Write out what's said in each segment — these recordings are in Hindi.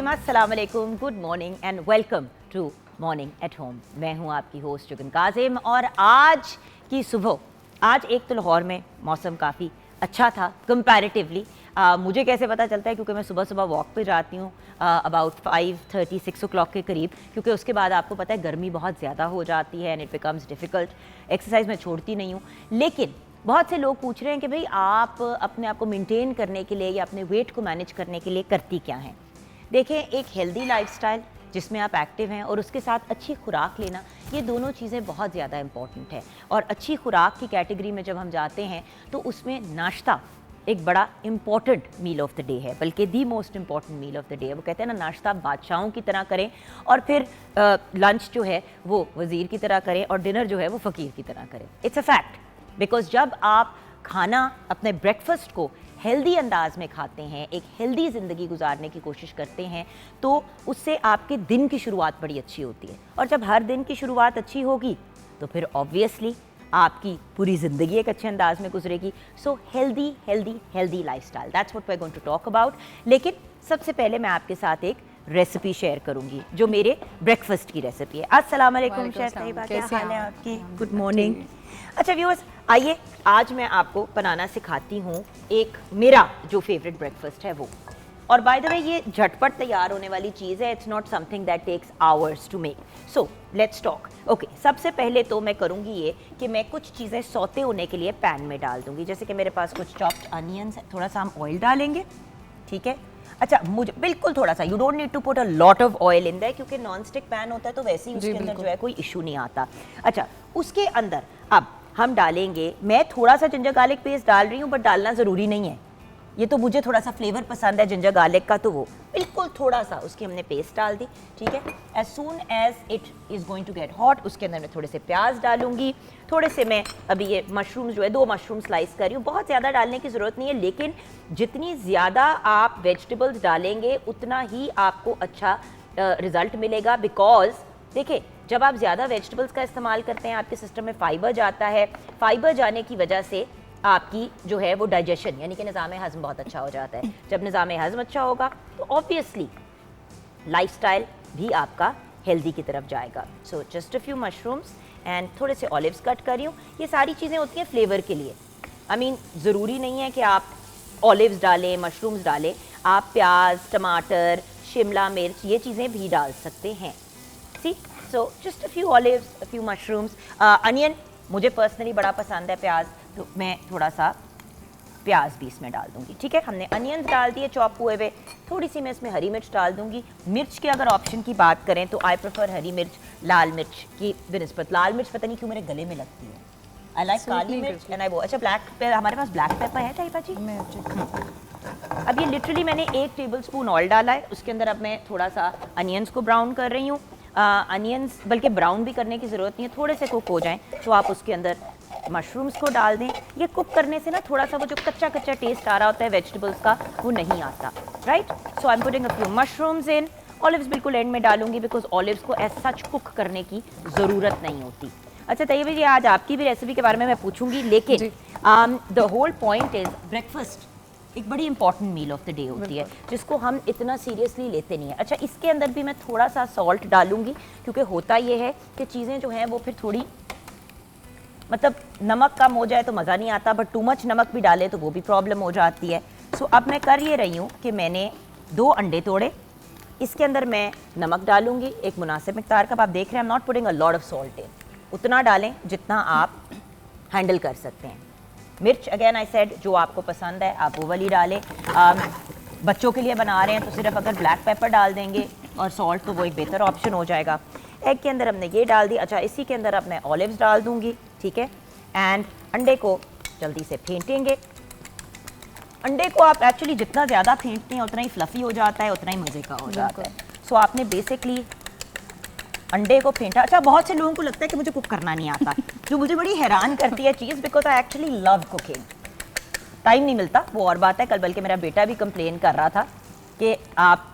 अस्सलाम वालेकुम, good morning and welcome to morning at home. मैं हूं आपकी होस्ट जुगन काजिम और आज की सुबह, आज एक तो लाहौर में मौसम काफ़ी अच्छा था कंपैरेटिवली। मुझे कैसे पता चलता है, क्योंकि मैं सुबह सुबह वॉक पे जाती हूँ अबाउट 5:30 6 o'clock के करीब, क्योंकि उसके बाद आपको पता है गर्मी बहुत ज़्यादा हो जाती है and it becomes difficult. Exercise मैं छोड़ती नहीं हूँ, लेकिन बहुत से लोग पूछ रहे हैं कि भाई आप अपने आप को मेंटेन करने के लिए या अपने वेट को मैनेज करने के लिए करती क्या हैं। देखें, एक हेल्दी लाइफस्टाइल जिसमें आप एक्टिव हैं और उसके साथ अच्छी खुराक लेना, ये दोनों चीज़ें बहुत ज़्यादा इंपॉर्टेंट है। और अच्छी खुराक की कैटेगरी में जब हम जाते हैं तो उसमें नाश्ता एक बड़ा important meal of the day है, बल्कि the most important meal of the day है। वो कहते हैं ना, नाश्ता बादशाहों की तरह करें और फिर लंच जो है वो वज़ीर की तरह करें और डिनर जो है वो फ़कीर की तरह करें। इट्स अ फैक्ट, बिकॉज जब आप खाना अपने ब्रेकफास्ट को हेल्दी अंदाज में खाते हैं, एक हेल्दी ज़िंदगी गुजारने की कोशिश करते हैं, तो उससे आपके दिन की शुरुआत बड़ी अच्छी होती है। और जब हर दिन की शुरुआत अच्छी होगी तो फिर ऑब्वियसली आपकी पूरी ज़िंदगी एक अच्छे अंदाज में गुजरेगी। So healthy healthy healthy lifestyle, that's what we are going to talk about. लेकिन सबसे पहले मैं आपके साथ एक रेसिपी शेयर करूंगी जो मेरे ब्रेकफास्ट की रेसिपी है। अस्सलाम वालेकुम शेफ तैयबा, क्या हाल है आपकी? Good morning. अच्छा व्यूअर्स, आइए आज मैं आपको बनाना सिखाती हूँ एक मेरा जो फेवरेट ब्रेकफास्ट है वो। और बाय द वे ये झटपट तैयार होने वाली चीज़ है, it's not something that takes hours to make. So let's talk. Okay, सबसे पहले तो मैं करूँगी ये कि मैं कुछ चीज़ें सौते होने के लिए पैन में डाल दूँगी। जैसे कि मेरे पास कुछ चॉप्ड अनियंस है, थोड़ा सा हम ऑयल डालेंगे, ठीक है। अच्छा, मुझे बिल्कुल थोड़ा सा, you don't need to put a lot of oil in that, क्योंकि नॉन स्टिक पैन होता है तो वैसे ही उसके अंदर जो है कोई इशू नहीं आता। अच्छा, उसके अंदर अब हम डालेंगे, मैं थोड़ा सा जिंजर गार्लिक पेस्ट डाल रही हूँ, बट डालना ज़रूरी नहीं है। ये तो मुझे थोड़ा सा फ्लेवर पसंद है जिंजर गार्लिक का, तो वो बिल्कुल थोड़ा सा उसकी हमने पेस्ट डाल दी, ठीक है। As soon as it is going to get hot, उसके अंदर मैं थोड़े से प्याज डालूंगी, थोड़े से मैं अभी ये मशरूम जो है 2 मशरूम स्लाइस कर रही हूँ। बहुत ज़्यादा डालने की ज़रूरत नहीं है, लेकिन जितनी ज़्यादा आप वेजिटेबल्स डालेंगे उतना ही आपको अच्छा रिज़ल्ट मिलेगा। बिकॉज देखिए, जब आप ज़्यादा वेजिटेबल्स का इस्तेमाल करते हैं आपके सिस्टम में फाइबर जाता है, फाइबर जाने की वजह से आपकी जो है वो डाइजेशन यानी कि निज़ाम हज़म बहुत अच्छा हो जाता है। जब निज़ाम हज़म अच्छा होगा तो ऑब्वियसली लाइफस्टाइल भी आपका हेल्दी की तरफ जाएगा। सो just a few mushrooms and थोड़े से ऑलिव्स कट करी हूँ। ये सारी चीज़ें होती हैं फ्लेवर के लिए। आई मीन ज़रूरी नहीं है कि आप ऑलिव्स डालें, मशरूम्स डालें, आप प्याज, टमाटर, शिमला मिर्च ये चीज़ें भी डाल सकते हैं। See, so just a few olives, a few mushrooms, onion मुझे पर्सनली बड़ा पसंद है प्याज, तो मैं थोड़ा सा प्याज भी इसमें डाल दूंगी, ठीक है। हमने अनियंस डाल दिए चॉप हुए हुए, थोड़ी सी मैं इसमें हरी मिर्च डाल दूंगी। मिर्च के अगर ऑप्शन की बात करें तो आई प्रेफर हरी मिर्च लाल मिर्च की बिनिस्बत। लाल मिर्च पता नहीं क्यों मेरे गले में लगती है। आई लाइक काली मिर्च एंड आई वो। अच्छा, ब्लैक पेपर, हमारे पास ब्लैक पेपर है तैयबा जी? अब ये लिटरली मैंने 1 टेबलस्पून ऑयल डाला है, उसके अंदर अब मैं थोड़ा सा अनियंस को ब्राउन कर रही हूँ। अनियंस बल्कि ब्राउन भी करने की ज़रूरत नहीं है, थोड़े से कुक हो जाएं तो आप उसके अंदर मशरूम्स को डाल दें। ये कुक करने से ना थोड़ा सा वो जो कच्चा कच्चा टेस्ट आ रहा होता है वेजिटेबल्स का, वो नहीं आता, right. So I am putting a few mushrooms in. Olives बिल्कुल एंड में डालूंगी, बिकॉज ऑलिव्स को एज सच कुक करने की ज़रूरत नहीं होती। अच्छा तैयबा जी, आज आपकी भी रेसिपी के बारे में मैं पूछूंगी, लेकिन the whole point is breakfast एक बड़ी important meal of the day होती है, जिसको हम इतना सीरियसली लेते नहीं है। अच्छा, इसके अंदर भी मैं थोड़ा सा सॉल्ट डालूंगी, क्योंकि होता ये है कि चीज़ें जो हैं वो फिर थोड़ी, मतलब नमक कम हो जाए तो मज़ा नहीं आता, बट टू मच नमक भी डाले तो वो भी प्रॉब्लम हो जाती है। सो अब मैं कर ये रही हूँ कि मैंने 2 अंडे तोड़े, इसके अंदर मैं नमक डालूंगी एक मुनासिब मिकदार का। आप देख रहे हैं, I am not putting a lot of salt in, उतना डालें जितना आप हैंडल कर सकते हैं। मिर्च अगेन आई सेड, जो आपको पसंद है आप वो वाली डालें। बच्चों के लिए बना रहे हैं तो सिर्फ अगर ब्लैक पेपर डाल देंगे और सॉल्ट तो वो एक बेहतर ऑप्शन हो जाएगा। एग के अंदर हमने ये डाल दी। अच्छा, इसी के अंदर अब मैं ऑलिव्स डाल दूंगी, ठीक है। एंड अंडे को जल्दी से फेंटेंगे। अंडे को आप एक्चुअली जितना ज़्यादा फेंटते हैं उतना ही फ्लफ़ी हो जाता है, उतना ही मज़े का हो जाता है। सो आपने बेसिकली अंडे को फेंटा। अच्छा, बहुत से लोगों को लगता है कि मुझे कुक करना नहीं आता, जो मुझे बड़ी हैरान करती है चीज़, because I actually love cooking. Time नहीं मिलता, वो और बात है। कल बल्कि मेरा बेटा भी कंप्लेन कर रहा था कि आप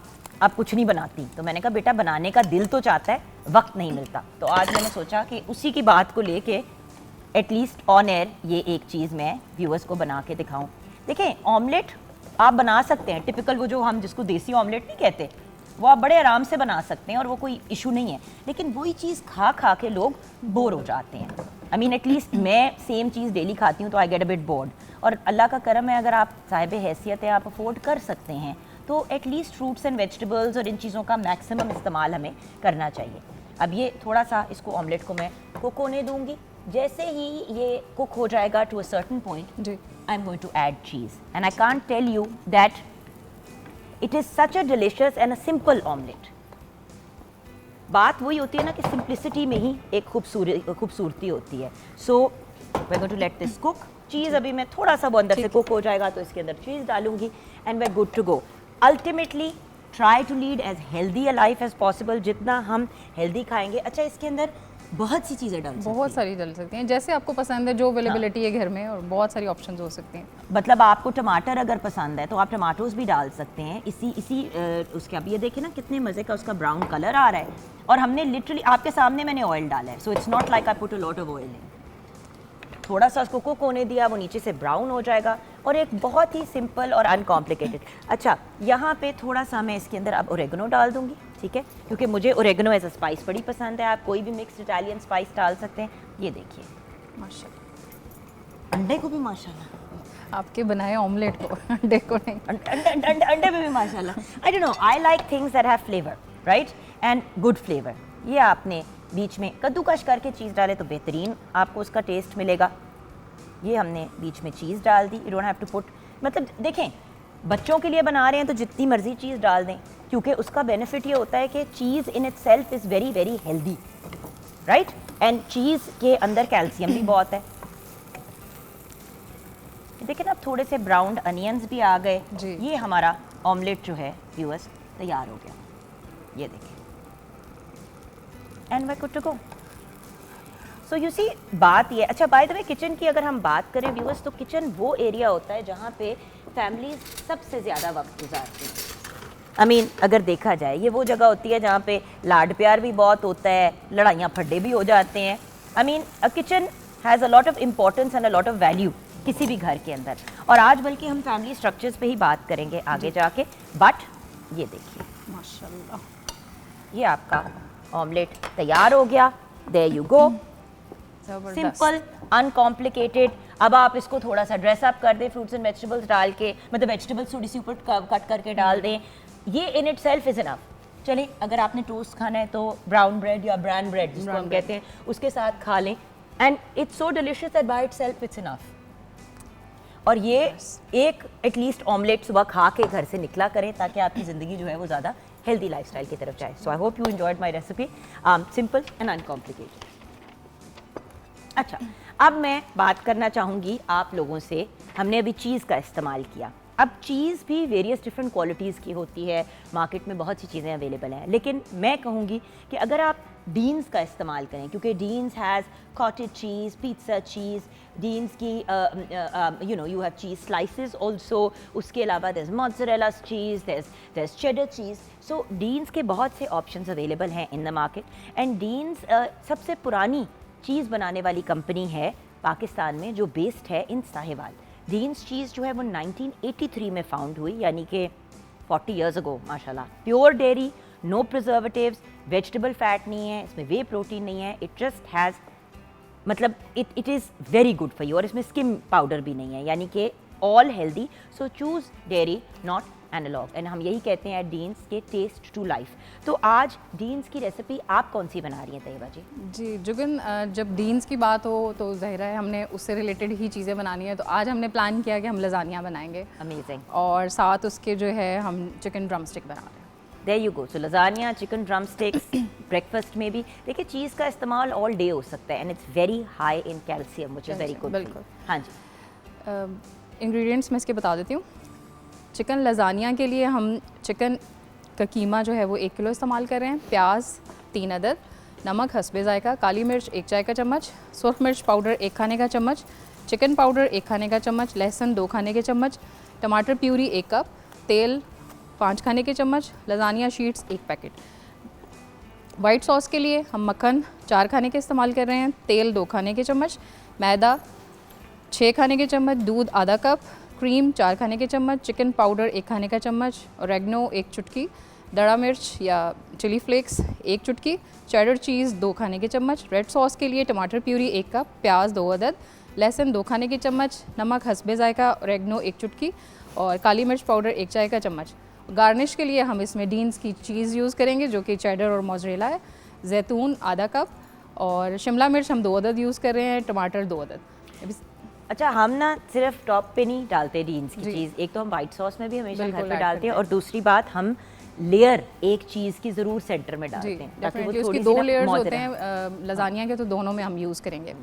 कुछ नहीं बनाती, तो मैंने कहा बेटा बनाने का दिल तो चाहता है, वक्त नहीं मिलता। तो आज मैंने सोचा कि उसी की बात को लेके एटलीस्ट ऑन एयर ये एक चीज़ मैं व्यूअर्स को बना के दिखाऊं। देखें, ऑमलेट आप बना सकते हैं, टिपिकल वो जो हम जिसको देसी ऑमलेट नहीं कहते, वो आप बड़े आराम से बना सकते हैं और वो कोई इशू नहीं है, लेकिन वही चीज़ खा खा के लोग बोर हो जाते हैं। आई मीन एटलीस्ट मैं सेम चीज़ डेली खाती हूँ तो I get a bit board, और अल्लाह का करम है अगर आप साहिब हैसियत है, आप अफोर्ड कर सकते हैं, तो एटलीस्ट फ्रूट्स एंड वेजिटेबल्स और इन चीज़ों का मैक्सिमम इस्तेमाल हमें करना चाहिए। अब ये थोड़ा सा इसको ऑमलेट को मैं कुक होने दूंगी। जैसे ही ये कुक हो जाएगा to a certain point, I am going to add cheese, and I can't tell you that it is such a delicious and a simple omelette. बात वही होती है ना कि सिंप्लिसिटी में ही एक खूबसूरती होती है। So we are going to let this cook. Cheese अभी मैं थोड़ा सा वो अंदर से कुक हो जाएगा तो इसके अंदर चीज़ डालूंगी and we are good to go. Ultimately try to lead as healthy a life as possible. जितना हम हेल्दी खाएंगे, अच्छा इसके अंदर बहुत सी चीज़ें डाल सकते हैं, बहुत सारी डाल सकते हैं, जैसे आपको पसंद है, जो अवेलेबिलिटी है घर में, और बहुत सारी ऑप्शंस हो सकती हैं। मतलब आपको टमाटर अगर पसंद है तो आप टमाटोज भी डाल सकते हैं इसी उसके। अब ये देखिए ना कितने मज़े का उसका ब्राउन कलर आ रहा है, और हमने लिटरली आपके सामने मैंने ऑयल डाला है, so it's not like I put a lot of oil इन। थोड़ा सा उसको कुक होने दिया, वो नीचे से ब्राउन हो जाएगा, और एक बहुत ही सिंपल और अनकॉम्प्लिकेटेड। अच्छा यहाँ पे थोड़ा सा मैं इसके अंदर अब ओरेगनो डाल दूंगी, ठीक है, क्योंकि मुझे ओरेगनो एज अ स्पाइस बड़ी पसंद है। आप कोई भी मिक्स्ड इटालियन स्पाइस डाल सकते हैं। ये देखिए माशाल्लाह, अंडे को भी माशाल्लाह, आपके बनाए ऑमलेट को, अंडे को नहीं। अंडे में भी माशाल्लाह। I don't know, I like things that have flavour, right, and good flavour. ये आपने बीच में कद्दूकश करके चीज़ डाले तो बेहतरीन आपको उसका टेस्ट मिलेगा। ये हमने बीच में चीज़ डाल दी। You don't have to put, मतलब देखें बच्चों के लिए बना रहे हैं तो जितनी मर्जी चीज़ डाल दें, क्योंकि उसका बेनिफिट ये होता है कि cheese in itself is very very healthy, right, and cheese के अंदर कैल्शियम भी बहुत है। देखिए ना अब थोड़े से ब्राउन अनियंस भी आ गए। ये हमारा ऑमलेट जो है व्यूअर्स तैयार हो गया, ये देखिए, and we good to go. So you see बात ये, अच्छा बाय द वे किचन की अगर हम बात करें व्यूअर्स, तो किचन वो एरिया होता है जहाँ पे फैमिलीज सबसे ज़्यादा वक्त गुजारती हैं। आई मीन अगर देखा जाए ये वो जगह होती है जहाँ पे लाड प्यार भी बहुत होता है, लड़ाइयाँ फड्डे भी हो जाते हैं। I mean a kitchen has a lot of importance and a lot of value किसी भी घर के अंदर, और आज बल्कि हम फैमिली स्ट्रक्चर्स पे ही बात करेंगे आगे जाके। बट ये देखिए माशाल्लाह, ये आपका ऑमलेट तैयार हो गया। There you go, simple uncomplicated. अब आप इसको थोड़ा सा ड्रेसअप कर दें फ्रूट्स एंड वेजिटेबल्स डाल के, मतलब वेजिटेबल्स थोड़ी सी ऊपर कट करके डाल दें, ये इन इट सेल्फ इज़ इनफ। चलिए अगर आपने टोस्ट खाना है तो ब्राउन ब्रेड या ब्रांड ब्रेड जिसको हम कहते हैं उसके साथ खा लें, and it's so delicious that by itself it's enough. और ये एक एटलीस्ट ऑमलेट सुबह खा के घर से निकला करें ताकि आपकी ज़िंदगी जो है वो ज़्यादा हेल्दी लाइफस्टाइल की तरफ जाए। So I hope you enjoyed my recipe, simple and uncomplicated. अच्छा अब मैं बात करना चाहूँगी आप लोगों से। हमने अभी चीज़ का इस्तेमाल किया, अब चीज़ भी वेरियस डिफरेंट क्वालिटीज़ की होती है, मार्केट में बहुत सी चीज़ें अवेलेबल हैं, लेकिन मैं कहूँगी कि अगर आप डीन्स का इस्तेमाल करें, क्योंकि Dean's has cottage cheese, pizza cheese, Dean's की you know you have cheese slices also, उसके अलावा there is mozzarella cheese, there is cheddar cheese. So Dean's के बहुत से ऑप्शंस अवेलेबल हैं in the market, and Dean's सबसे पुरानी चीज़ बनाने वाली कंपनी है पाकिस्तान में जो बेस्ड है इन साहिवाल। डीन्स चीज़ जो है वो 1983 में फाउंड हुई, यानी कि 40 इयर्स अगो माशाल्लाह। Pure dairy, no preservatives, vegetable fat नहीं है इसमें, वे प्रोटीन नहीं है, इट जस्ट हैज़ मतलब it is very good for you, और इसमें स्किम पाउडर भी नहीं है, यानी कि all healthy. So choose dairy not analog, and हम यही कहते हैं डीन्स के टेस्ट टू लाइफ। तो आज डीन्स की रेसिपी आप कौन सी बना रही हैं तैयबा जी? जी जुगन, जब डीन्स की बात हो तो ज़ाहिरा है हमने उससे रिलेटेड ही चीज़ें बनानी है, तो आज हमने प्लान किया कि हम लजानिया बनाएंगे। अमेजिंग। और साथ उसके जो है हम चिकन ड्रम स्टिक बना रहे हैं। There you go. So lasagna, chicken drumsticks, breakfast में भी देखिए चीज़ का इस्तेमाल ऑल डे हो सकता है, and it's very high in calcium which is very good. बिल्कुल। हाँ जी, इंग्रेडिएंट्स मैं इसके बता देती हूँ। चिकन लजानिया के लिए हम चिकन का कीमा जो है वो 1 किलो इस्तेमाल कर रहे हैं, प्याज 3 अदद, नमक हस्बे जायका, काली मिर्च 1 चाय का चम्मच, सुर्ख मिर्च पाउडर 1 खाने का चम्मच, चिकन पाउडर 1 खाने का चम्मच, लहसुन 2 खाने के चम्मच, टमाटर प्यूरी 1 कप, तेल 5 खाने के चम्मच, lasagne sheets 1 packet. White sauce के लिए हम मक्खन 4 खाने के इस्तेमाल कर रहे हैं, तेल 2 खाने के चम्मच, मैदा 6 खाने के चम्मच, दूध आधा कप, क्रीम 4 खाने के चम्मच, चिकन पाउडर 1 खाने का चम्मच, ओरेगनो 1 चुटकी, दड़ा मिर्च या चिली फ्लेक्स 1 चुटकी, चेडर चीज़ 2 खाने के चम्मच, रेड सॉस के लिए टमाटर प्यूरी 1 कप, प्याज 2 अदद, लहसुन 2 खाने के चम्मच, नमक हस्बे जायका, ऑरेगनो 1 चुटकी और काली मिर्च पाउडर 1 चाय का चम्मच। गार्निश के लिए हम इसमें डीन्स की चीज़ यूज़ करेंगे जो कि चेडर और मोज़रेला है, जैतून आधा कप और शिमला मिर्च हम 2 अदद यूज़ कर रहे हैं, टमाटर 2 अदद। अच्छा, हम ना सिर्फ टॉप पे नहीं डालते डीन्स की जी। चीज़, एक तो हम वाइट सॉस में भी हमेशा घर बिल्कुल पे ऐड डालते हैं करते और दूसरी बात हम लेयर एक चीज़ की ज़रूर सेंटर में डालते जी, हैं ताकि वो डेफिनेटली थोड़ी उसकी सी 2 ना लेयर्स मौज होते रहे। हैं लजानिया के, तो दोनों में हम यूज़ करेंगे।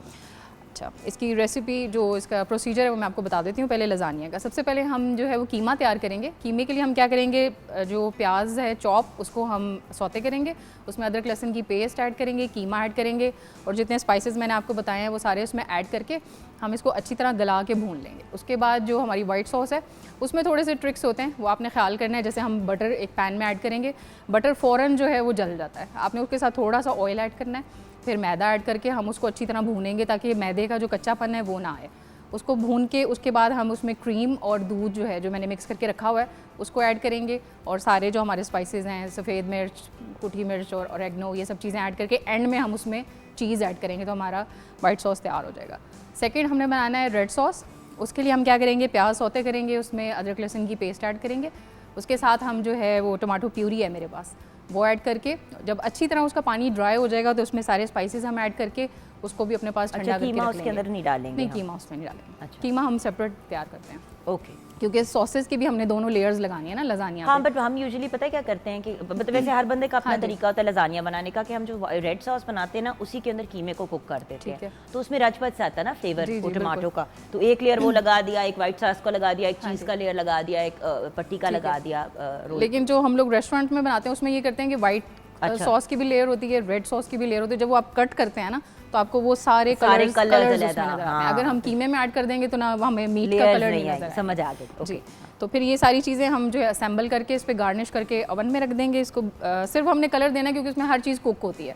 अच्छा, इसकी रेसिपी जो इसका प्रोसीजर है वो मैं आपको बता देती हूँ। पहले लजानिया का सबसे पहले हम जो है वो कीमा तैयार करेंगे। कीमे के लिए हम क्या करेंगे, जो प्याज है चॉप उसको हम सौते करेंगे, उसमें अदरक लहसुन की पेस्ट ऐड करेंगे, कीमा ऐड करेंगे और जितने स्पाइसेस मैंने आपको बताए हैं वो सारे उसमें ऐड करके हम इसको अच्छी तरह गला के भून लेंगे। उसके बाद जो हमारी वाइट सॉस है उसमें थोड़े से ट्रिक्स होते हैं, वो आपने ख्याल करना है। जैसे हम बटर एक पैन में ऐड करेंगे, बटर फ़ौरन जो है वो जल जाता है, आपने उसके साथ थोड़ा सा ऑयल ऐड करना है, फिर मैदा ऐड करके हम उसको अच्छी तरह भूनेंगे ताकि मैदे का जो कच्चापन है वो ना आए। उसको भून के उसके बाद हम उसमें क्रीम और दूध जो है जो मैंने मिक्स करके रखा हुआ है उसको ऐड करेंगे और सारे जो हमारे स्पाइसेस हैं, सफ़ेद मिर्च, कुटी मिर्च और ऑरेगनो, ये सब चीज़ें ऐड करके एंड में हम उसमें चीज़ ऐड करेंगे तो हमारा वाइट सॉस तैयार हो जाएगा। सेकंड हमने बनाना है रेड सॉस। उसके लिए हम क्या करेंगे, प्याज सौते करेंगे, उसमें अदरक लहसुन की पेस्ट ऐड करेंगे, उसके साथ हम जो है वो टमाटो प्यूरी है मेरे पास वो ऐड करके जब अच्छी तरह उसका पानी ड्राई हो जाएगा तो उसमें सारे स्पाइसेस हम ऐड करके उसको भी अपने पास ठंडा करके कीमा रख उसके लेंगे। अंदर नहीं डालेंगे नहीं, हम? कीमा उसमें नहीं डालेंगे। अच्छा। कीमा हम सेपरेट तैयार करते हैं ओके। क्योंकि सॉसेस की भी हमने दोनों लेयर्स लगानी है ना लजानिया हाँ, पे। बट हम यूजुअली पता है क्या करते हैं कि मतलब वैसे हर बंदे का अपना हाँ जी। तरीका होता है लजानिया बनाने का कि हम जो रेड सॉस बनाते हैं ना उसी के अंदर कीमे को कुक कर देते ठीक हैं, है। तो उसमें रचपच से आता है ना फ्लेवर जी, वो जी, टमाटो बिल्कुल। का। तो एक लेयर वो लगा दिया, एक वाइट सॉस का लगा दिया, एक हाँ चीज़ जी। का लेयर लगा दिया, एक पट्टी का ठीक लगा है। दिया रोल। लेकिन जो हम लोग रेस्टोरेंट में बनाते हैं उसमें ये करते हैं कि वाइट अच्छा। सॉस की भी लेयर होती है, रेड सॉस की भी लेयर होती है। जब वो आप कट करते हैं ना तो आपको वो सारे सारे कलर्स colours उसमें अलग, नजर आते हैं। हाँ। अगर हम कीमे में ऐड कर देंगे तो ना हमें मीट का Layers कलर नहीं नहीं आएंगे, नजर समझ आएगा। आ गई, जी, okay। तो फिर ये सारी चीज़ें हम जो है असेंबल करके इस पर गार्निश करके ओवन में रख देंगे। इसको सिर्फ हमने कलर देना है क्योंकि उसमें हर चीज़ कुक होती है।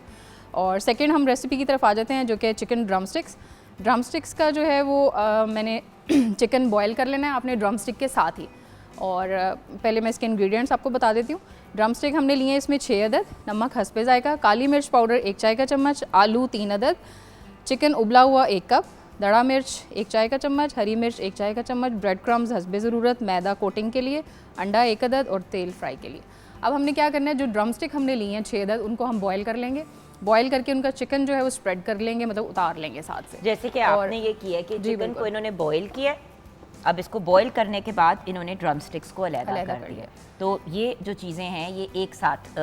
और सेकेंड हम रेसिपी की तरफ आ जाते हैं जो कि चिकन ड्रम स्टिक्स का जो है वो मैंने चिकन बॉयल कर लेना है आपने ड्रम स्टिक के साथ ही। और पहले मैं इसके इंग्रेडिएंट्स आपको बता देती हूँ। ड्रम स्टिक हमने लिए हैं इसमें 6 अदद, नमक हस्बे जायका, काली मिर्च पाउडर 1 चाय का चम्मच, आलू 3 अदद, चिकन उबला हुआ 1 कप, दड़ा मिर्च 1 चाय का चम्मच, हरी मिर्च 1 चाय का चम्मच, ब्रेड क्रम्स हस्बे ज़रूरत, मैदा कोटिंग के लिए, अंडा 1 अदद और तेल फ्राई के लिए। अब हमने क्या करना है, जो ड्रम स्टिक हमने लिए हैं 6 अदद उनको हम बॉयल कर लेंगे। बॉयल करके उनका चिकन जो है वो स्प्रेड कर लेंगे, मतलब उतार लेंगे साथ से। जैसे कि और- आपने ये किया है कि जी, चिकन को बिल्कुल। इन्होंने बॉईल किया है, अब इसको बॉईल करने के बाद इन्होंने ड्रम स्टिक्स को अलग अलग कर कर दिया। दिया। तो ये जो चीज़ें हैं ये एक साथ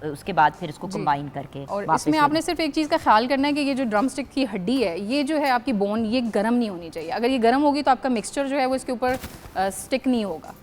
उसके बाद फिर इसको जी। कंबाइन करके और वापस इसमें आपने सिर्फ एक चीज़ का ख्याल करना है कि ये जो ड्रम स्टिक की हड्डी है, ये जो है आपकी बोन, ये गर्म नहीं होनी चाहिए। अगर ये गर्म होगी तो आपका मिक्सचर जो है वो इसके ऊपर स्टिक नहीं होगा,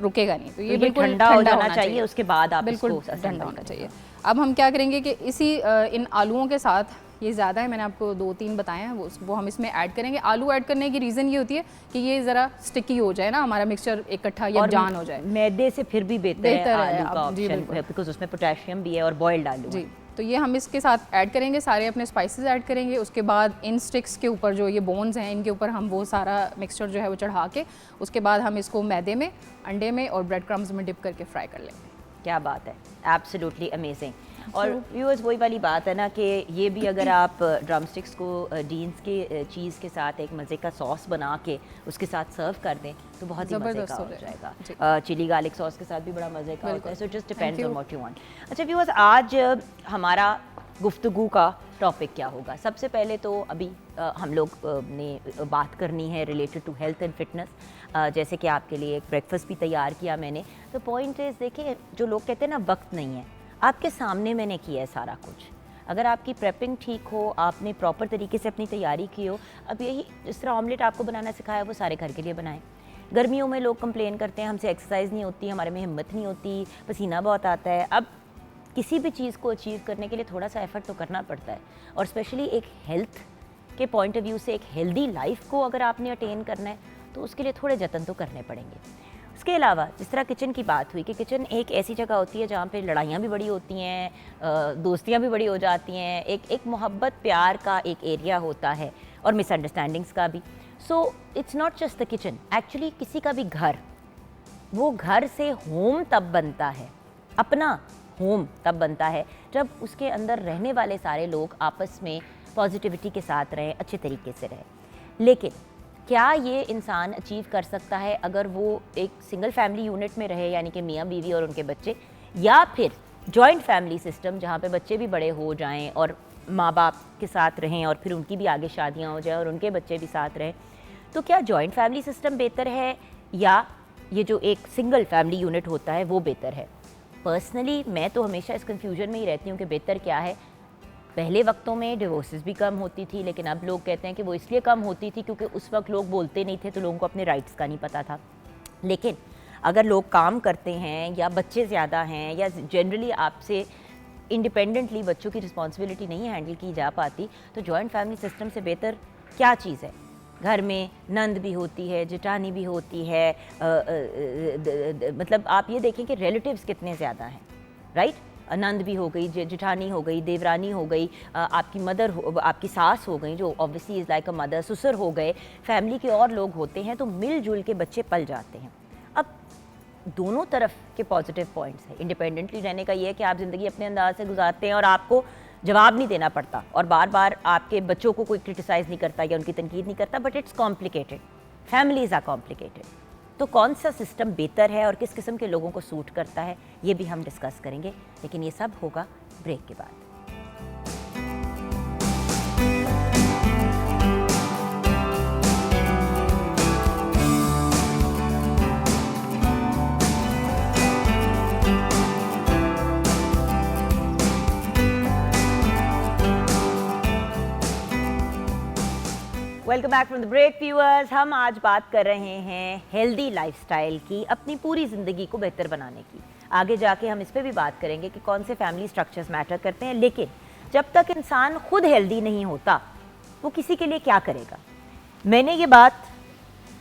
रुकेगा नहीं। तो ये ये बिल्कुल ठंडा हो होना जाना चाहिए, उसके बाद आप बिल्कुल इसको assemble ठंडा होना करें। चाहिए। अब हम क्या करेंगे कि इसी इन आलूओं के साथ, ये ज़्यादा है, मैंने आपको 2-3 बताए हैं, वो हम इसमें ऐड करेंगे। आलू ऐड करने की रीज़न ये होती है कि ये ज़रा स्टिकी हो जाए ना, हमारा मिक्सचर इकट्ठा या और जान हो जाए। मैदे से फिर भी बेहतर बेहतर है है, आलू का अब जी, ऑप्शन बिल्कुल। बिकॉज उसमें पोटेशियम भी है और बॉइल्ड आलू जी, है। तो ये हम इसके साथ ऐड करेंगे, सारे अपने स्पाइसेस ऐड करेंगे। उसके बाद इन स्टिक्स के ऊपर जो ये बोन्स हैं इनके ऊपर हम वो सारा मिक्सचर जो है वो चढ़ा के उसके बाद हम इसको मैदे में, अंडे में और ब्रेड क्रम्स में डिप करके फ्राई कर लेंगे। क्या बात है, एब्सोल्युटली अमेजिंग। और व्यूअर्स वही वाली बात है ना कि ये भी अगर आप ड्रम स्टिक्स को डीन्स के चीज़ के साथ एक मज़े का सॉस बना के उसके साथ सर्व कर दें तो बहुत ही मज़े का ज़बरदस्त हो हो जाएगा। जाएगा। चिली गार्लिक सॉस के साथ भी बड़ा मज़े का होता है। So just depends you. On what you want. अच्छा व्यूअर्स, आज हमारा गुफ्तगू का टॉपिक क्या होगा? सबसे पहले तो अभी हम लोग ने बात करनी है related to health and fitness. जैसे कि आपके लिए एक ब्रेकफास्ट भी तैयार किया मैंने। तो पॉइंट इज़, देखिए जो लोग कहते हैं ना वक्त नहीं है, आपके सामने मैंने किया है सारा कुछ। अगर आपकी प्रेपिंग ठीक हो, आपने प्रॉपर तरीके से अपनी तैयारी की हो, अब यही जिस तरह ऑमलेट आपको बनाना सिखाया वो सारे घर के लिए बनाएं। गर्मियों में लोग कंप्लेन करते हैं हमसे एक्सरसाइज नहीं होती, हमारे में हिम्मत नहीं होती, पसीना बहुत आता है। अब किसी भी चीज़ को अचीव करने के लिए थोड़ा सा एफर्ट तो करना पड़ता है, और स्पेशली एक हेल्थ के पॉइंट ऑफ व्यू से एक हेल्दी लाइफ को अगर आपने अटेन करना है तो उसके लिए थोड़े जतन तो करने पड़ेंगे। उसके अलावा जिस तरह किचन की बात हुई कि किचन एक ऐसी जगह होती है जहाँ पे लड़ाइयाँ भी बड़ी होती हैं, दोस्तियाँ भी बड़ी हो जाती हैं, एक मोहब्बत प्यार का एक एरिया होता है और मिसअंडरस्टैंडिंग्स का भी। So it's not just the kitchen, actually किसी का भी घर, वो घर से होम तब बनता है अपना होम तब बनता है जब उसके अंदर रहने वाले सारे लोग आपस में पॉजिटिविटी के साथ रहें, अच्छे तरीके से रहें। लेकिन क्या ये इंसान अचीव कर सकता है अगर वो एक सिंगल फैमिली यूनिट में रहे, यानी कि मियाँ बीवी और उनके बच्चे, या फिर जॉइंट फैमिली सिस्टम जहाँ पे बच्चे भी बड़े हो जाएं और माँ बाप के साथ रहें और फिर उनकी भी आगे शादियाँ हो जाएं और उनके बच्चे भी साथ रहें? तो क्या जॉइंट फैमिली सिस्टम बेहतर है या ये जो एक सिंगल फैमिली यूनिट होता है वो बेहतर है? पर्सनली मैं तो हमेशा इस कन्फ्यूजन में ही रहती हूँ कि बेहतर क्या है। पहले वक्तों में डिवोर्सेस भी कम होती थी, लेकिन अब लोग कहते हैं कि वो इसलिए कम होती थी क्योंकि उस वक्त लोग बोलते नहीं थे तो लोगों को अपने राइट्स का नहीं पता था। लेकिन अगर लोग काम करते हैं या बच्चे ज़्यादा हैं या जनरली आपसे इंडिपेंडेंटली बच्चों की रिस्पॉन्सिबिलिटी नहीं हैंडल की जा पाती, तो जॉइंट फैमिली सिस्टम से बेहतर क्या चीज़ है? घर में नंद भी होती है, जेठानी भी होती है, मतलब आप ये देखें कि रिलेटिव्स कितने ज़्यादा हैं, राइट? नंद भी हो गई, जेठानी हो गई, देवरानी हो गई, आपकी मदर हो, आपकी सास हो गई जो obviously is like a mother, ससुर हो गए, फैमिली के और लोग होते हैं, तो मिलजुल के बच्चे पल जाते हैं। अब दोनों तरफ के पॉजिटिव पॉइंट्स हैं। इंडिपेंडेंटली रहने का ये है कि आप ज़िंदगी अपने अंदाज से गुजारते हैं और आपको जवाब नहीं देना पड़ता और बार बार आपके बच्चों को कोई क्रिटिसाइज़ नहीं करता या उनकी तनकीद नहीं करता, but it's complicated, families are complicated. तो कौन सा सिस्टम बेहतर है और किस किस्म के लोगों को सूट करता है, ये भी हम डिस्कस करेंगे, लेकिन ये सब होगा ब्रेक के बाद। Welcome back from the break viewers. हम आज बात कर रहे हैं हेल्दी लाइफस्टाइल की, अपनी पूरी ज़िंदगी को बेहतर बनाने की। आगे जाके हम इस पे भी बात करेंगे कि कौन से फैमिली स्ट्रक्चर्स मैटर करते हैं, लेकिन जब तक इंसान खुद हेल्दी नहीं होता वो किसी के लिए क्या करेगा। मैंने ये बात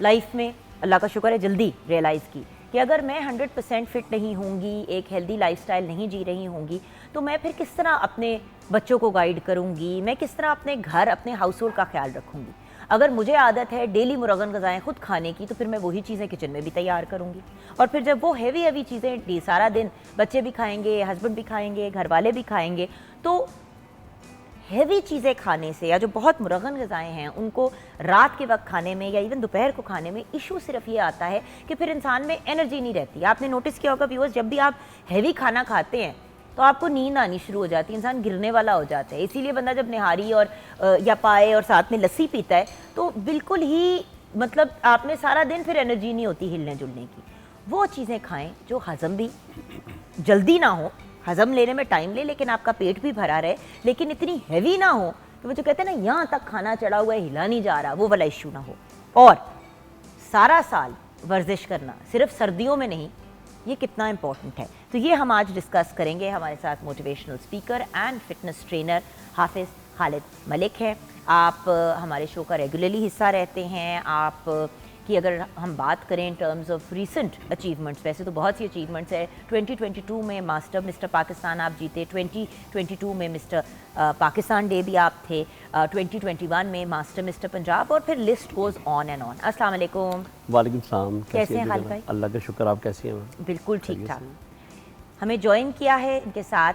लाइफ में अल्लाह का शुक्र है जल्दी रियलाइज़ की कि अगर मैं 100% फिट नहीं होंगी, एक हेल्दी लाइफस्टाइल नहीं जी रही होंगी, तो मैं फिर किस तरह अपने बच्चों को गाइड करूँगी, मैं किस तरह अपने घर, अपने हाउस होल्ड का ख्याल रखूँगी। अगर मुझे आदत है डेली मुरगन ग़िज़ाएँ खुद खाने की, तो फिर मैं वही चीज़ें किचन में भी तैयार करूँगी। और फिर जब वो हैवी चीज़ें सारा दिन बच्चे भी खाएंगे, हस्बैंड भी खाएंगे, घर वाले भी खाएंगे, तो हैवी चीज़ें खाने से या जो बहुत मुरगन ग़िज़ाएँ हैं उनको रात के वक्त खाने में या इवन दोपहर को खाने में इशू सिर्फ ये आता है कि फिर इंसान में एनर्जी नहीं रहती। आपने नोटिस किया होगा व्यूअर्स, जब भी आप हैवी खाना खाते हैं तो आपको नींद आनी शुरू हो जाती है, इंसान गिरने वाला हो जाता है। इसीलिए बंदा जब निहारी और या पाए और साथ में लस्सी पीता है तो बिल्कुल ही मतलब आप में सारा दिन फिर एनर्जी नहीं होती हिलने जुलने की। वो चीज़ें खाएं जो हज़म भी जल्दी ना हो, हज़म लेने में टाइम ले लेकिन आपका पेट भी भरा रहे, लेकिन इतनी हैवी ना हो कि वो जो कहते हैं ना यहाँ तक खाना चढ़ा हुआ है हिला नहीं जा रहा, वो वाला इशू ना हो। और सारा साल वर्जिश करना, सिर्फ सर्दियों में नहीं, ये कितना इम्पोर्टेंट है, तो ये हम आज डिस्कस करेंगे। हमारे साथ motivational speaker and fitness trainer हाफिज़ खालिद मलिक है। आप हमारे शो का रेगुलरली हिस्सा रहते हैं। आप की अगर हम बात करें in terms of recent achievements, वैसे तो बहुत सी अचीवमेंट्स है। 2022 में मिस्टर पाकिस्तान आप जीते, 2022 में मिस्टर पाकिस्तान डे भी आप थे, 2021 में मिस्टर पंजाब, और फिर list goes on and on. अस्सलाम वालेकुम। वालेकुम सलाम। कैसे हैं खालिद भाई? अल्लाह का शुक्र, आप कैसी हैं? बिल्कुल ठीक ठाक। हमें ज्वाइन किया है इनके साथ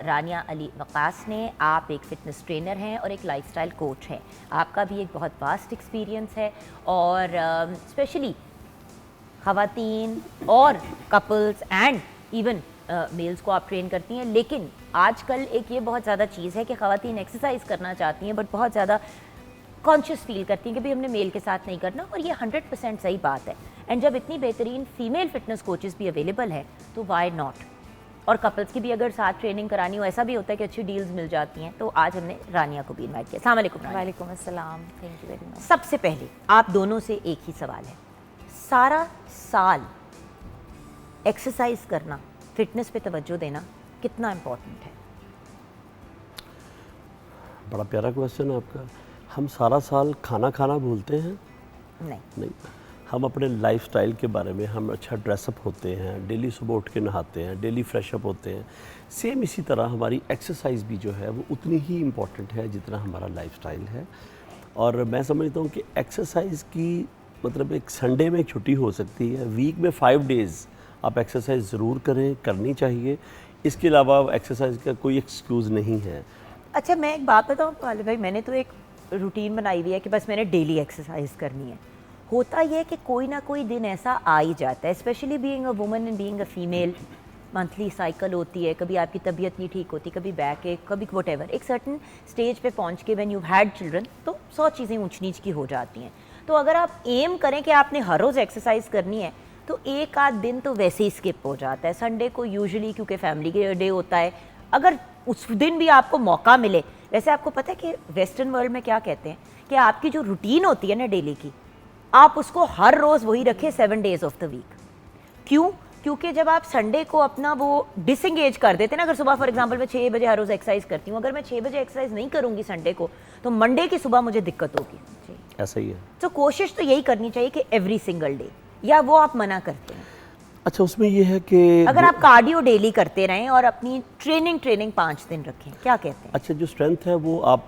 रानिया अली वकास ने। आप एक फ़िटनेस ट्रेनर हैं और एक लाइफस्टाइल कोच हैं। आपका भी एक बहुत वास्ट एक्सपीरियंस है और स्पेशली ख़वातीन और कपल्स एंड इवन मेल्स को आप ट्रेन करती हैं। लेकिन आजकल एक ये बहुत ज़्यादा चीज़ है कि ख़वातीन एक्सरसाइज करना चाहती हैं बट बहुत ज़्यादा कॉन्शियस फील करती हैं कि भाई हमने मेल के साथ नहीं करना, और ये 100% सही बात है। एंड जब इतनी बेहतरीन फ़ीमेल फ़िटनेस कोचेस भी अवेलेबल है तो वाई नॉट। और कपल्स की भी अगर साथ ट्रेनिंग करानी हो, ऐसा भी होता है कि अच्छी डील्स मिल जाती हैं। तो आज हमने रानिया को भी इनवाइट किया। अस्सलाम वालेकुम। वालेकुम अस्सलाम, थैंक यू वेरी मच। सबसे पहले आप दोनों से एक ही सवाल है, सारा साल एक्सरसाइज करना, फिटनेस पे तवज्जो देना कितना इम्पोर्टेंट है? बड़ा प्यारा क्वेश्चन है आपका। हम सारा साल खाना खाना भूलते हैं? नहीं, हम अपने लाइफस्टाइल के बारे में, हम अच्छा ड्रेसअप होते हैं, डेली सुबह उठ के नहाते हैं, डेली फ्रेशअप होते हैं। सेम इसी तरह हमारी एक्सरसाइज भी जो है वो उतनी ही इम्पॉर्टेंट है जितना हमारा लाइफस्टाइल है। और मैं समझता हूँ कि एक्सरसाइज की मतलब एक संडे में एक छुट्टी हो सकती है, वीक में 5 डेज़ आप एक्सरसाइज ज़रूर करें, करनी चाहिए। इसके अलावा एक्सरसाइज का कोई एक्सक्यूज़ नहीं है। अच्छा, मैं एक बात बताऊँ वालिद भाई, मैंने तो एक रूटीन बनाई हुई है कि बस मैंने डेली एक्सरसाइज करनी है। होता यह है कि कोई ना कोई दिन ऐसा आ ही जाता है, specially being a woman and being a female, monthly cycle होती है, कभी आपकी तबीयत नहीं ठीक होती, कभी बैक एक, कभी व्हाटएवर, एक सर्टन स्टेज पे पहुंच के व्हेन यू हैड चिल्ड्रन तो 100 चीज़ें ऊंच नीच की हो जाती हैं। तो अगर आप एम करें कि आपने हर रोज़ एक्सरसाइज करनी है तो एक आध दिन तो वैसे ही स्किप हो जाता है। संडे को यूजुअली क्योंकि फैमिली के डे होता है, अगर उस दिन भी आपको मौका मिले, वैसे आपको पता है कि वेस्टर्न वर्ल्ड में क्या कहते हैं कि आपकी जो रूटीन होती है ना डेली की, आप उसको हर रोज़ वही रखें 7 डेज ऑफ द वीक। क्यों? क्योंकि जब आप संडे को अपना वो डिसंगेज कर देते हैं ना, अगर सुबह फॉर एग्जांपल मैं 6 बजे हर रोज़ एक्सरसाइज करती हूँ, अगर मैं 6 बजे एक्सरसाइज नहीं करूँगी संडे को तो मंडे की सुबह मुझे दिक्कत होगी। ऐसा ही है। तो कोशिश तो यही करनी चाहिए कि एवरी सिंगल डे, या वो आप मना करते हैं? अच्छा, उसमें ये है कि अगर आप कार्डियो डेली करते रहें और अपनी ट्रेनिंग 5 दिन रखें, क्या कहते हैं? अच्छा, जो स्ट्रेंथ है वो आप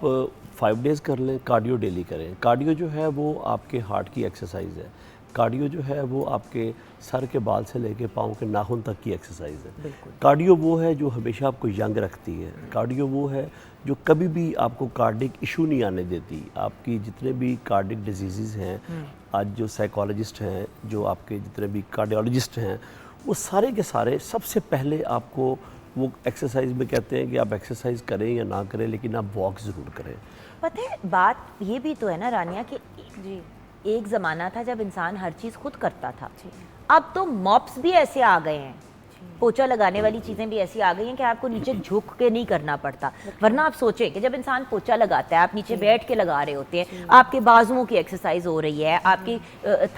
5 डेज़ कर लें, कार्डियो डेली करें। कार्डियो जो है वो आपके हार्ट की एक्सरसाइज है। कार्डियो जो है वो आपके सर के बाल से लेके पाँव के नाखून तक की एक्सरसाइज है। कार्डियो वो है जो हमेशा आपको यंग रखती है। कार्डियो वो है जो कभी भी आपको कार्डिक इशू नहीं आने देती। आपकी जितने भी कार्डिक डिजीज़ हैं, आज जो साइकोलॉजिस्ट हैं, जो आपके जितने भी कार्डियोलॉजिस्ट हैं, वो सारे के सारे सबसे पहले आपको वो एक्सरसाइज में कहते हैं कि आप एक्सरसाइज करें या ना करें, लेकिन आप वॉक ज़रूर करें। पता है बात ये भी तो है ना रानिया कि जी एक ज़माना था जब इंसान हर चीज़ खुद करता था। अब तो मॉप्स भी ऐसे आ गए हैं, पोछा लगाने वाली चीज़ें भी ऐसी आ गई हैं कि आपको नीचे झुक के नहीं करना पड़ता। वरना आप सोचें कि जब इंसान पोछा लगाता है, आप नीचे बैठ के लगा रहे होते हैं, आपके बाजुओं की एक्सरसाइज हो रही है, आपकी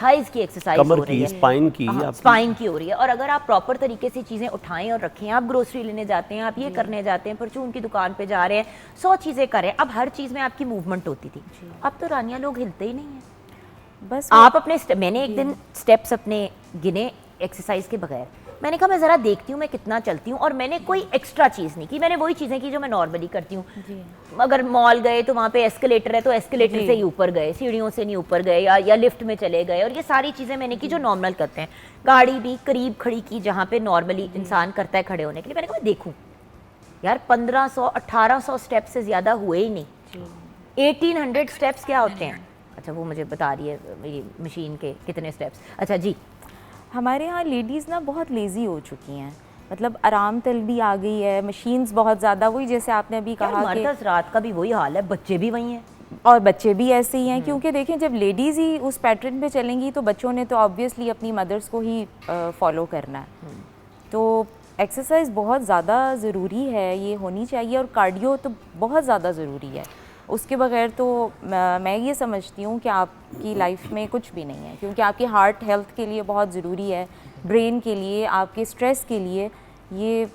थाइज की एक्सरसाइज हो रही है, स्पाइन की हो रही है। और अगर आप प्रॉपर तरीके से चीज़ें उठाएं और रखें, आप ग्रोसरी लेने जाते हैं, आप ये करने जाते हैं, परचून की दुकान पर जा रहे हैं, 100 चीज़ें करें, अब हर चीज़ में आपकी मूवमेंट होती थी। अब तो रानिया लोग हिलते ही नहीं है। बस आप अपने मैंने एक दिन स्टेप्स अपने गिने एक्सरसाइज के बगैर, मैंने कहा मैं ज़रा देखती हूँ मैं कितना चलती हूँ, और मैंने कोई एक्स्ट्रा चीज़ नहीं की, मैंने वही चीज़ें की जो मैं नॉर्मली करती हूँ। अगर मॉल गए तो वहाँ पे एस्केलेटर है तो एस्केलेटर से ही ऊपर गए, सीढ़ियों से नहीं ऊपर गए, या लिफ्ट में चले गए, और ये सारी चीज़ें मैंने की जो नॉर्मल करते हैं। गाड़ी भी करीब खड़ी की जहाँ पे नॉर्मली इंसान करता है खड़े होने के लिए। मैंने कहा मैं देखूँ यार 1500-1800 स्टेप्स से ज़्यादा हुए ही नहीं। 1800 स्टेप्स क्या होते हैं? अच्छा, वो मुझे बता रही है मेरी मशीन के कितने स्टेप्स। अच्छा जी, हमारे यहाँ लेडीज़ ना बहुत लेज़ी हो चुकी हैं, मतलब आराम तलबी आ गई है, मशीन्स बहुत ज़्यादा, वही जैसे आपने अभी कहा कि रात का भी वही हाल है, बच्चे भी वही हैं और बच्चे भी ऐसे ही हैं। क्योंकि देखें जब लेडीज़ ही उस पैटर्न पे चलेंगी तो बच्चों ने तो ऑब्वियसली अपनी मदर्स को ही फॉलो करना है। तो एक्सरसाइज बहुत ज़्यादा ज़रूरी है, ये होनी चाहिए, और कार्डियो तो बहुत ज़्यादा ज़रूरी है। उसके बगैर तो मैं ये समझती हूँ कि आपकी लाइफ में कुछ भी नहीं है, क्योंकि आपकी हार्ट हेल्थ के लिए बहुत ज़रूरी है, ब्रेन के लिए, आपके स्ट्रेस के लिए ये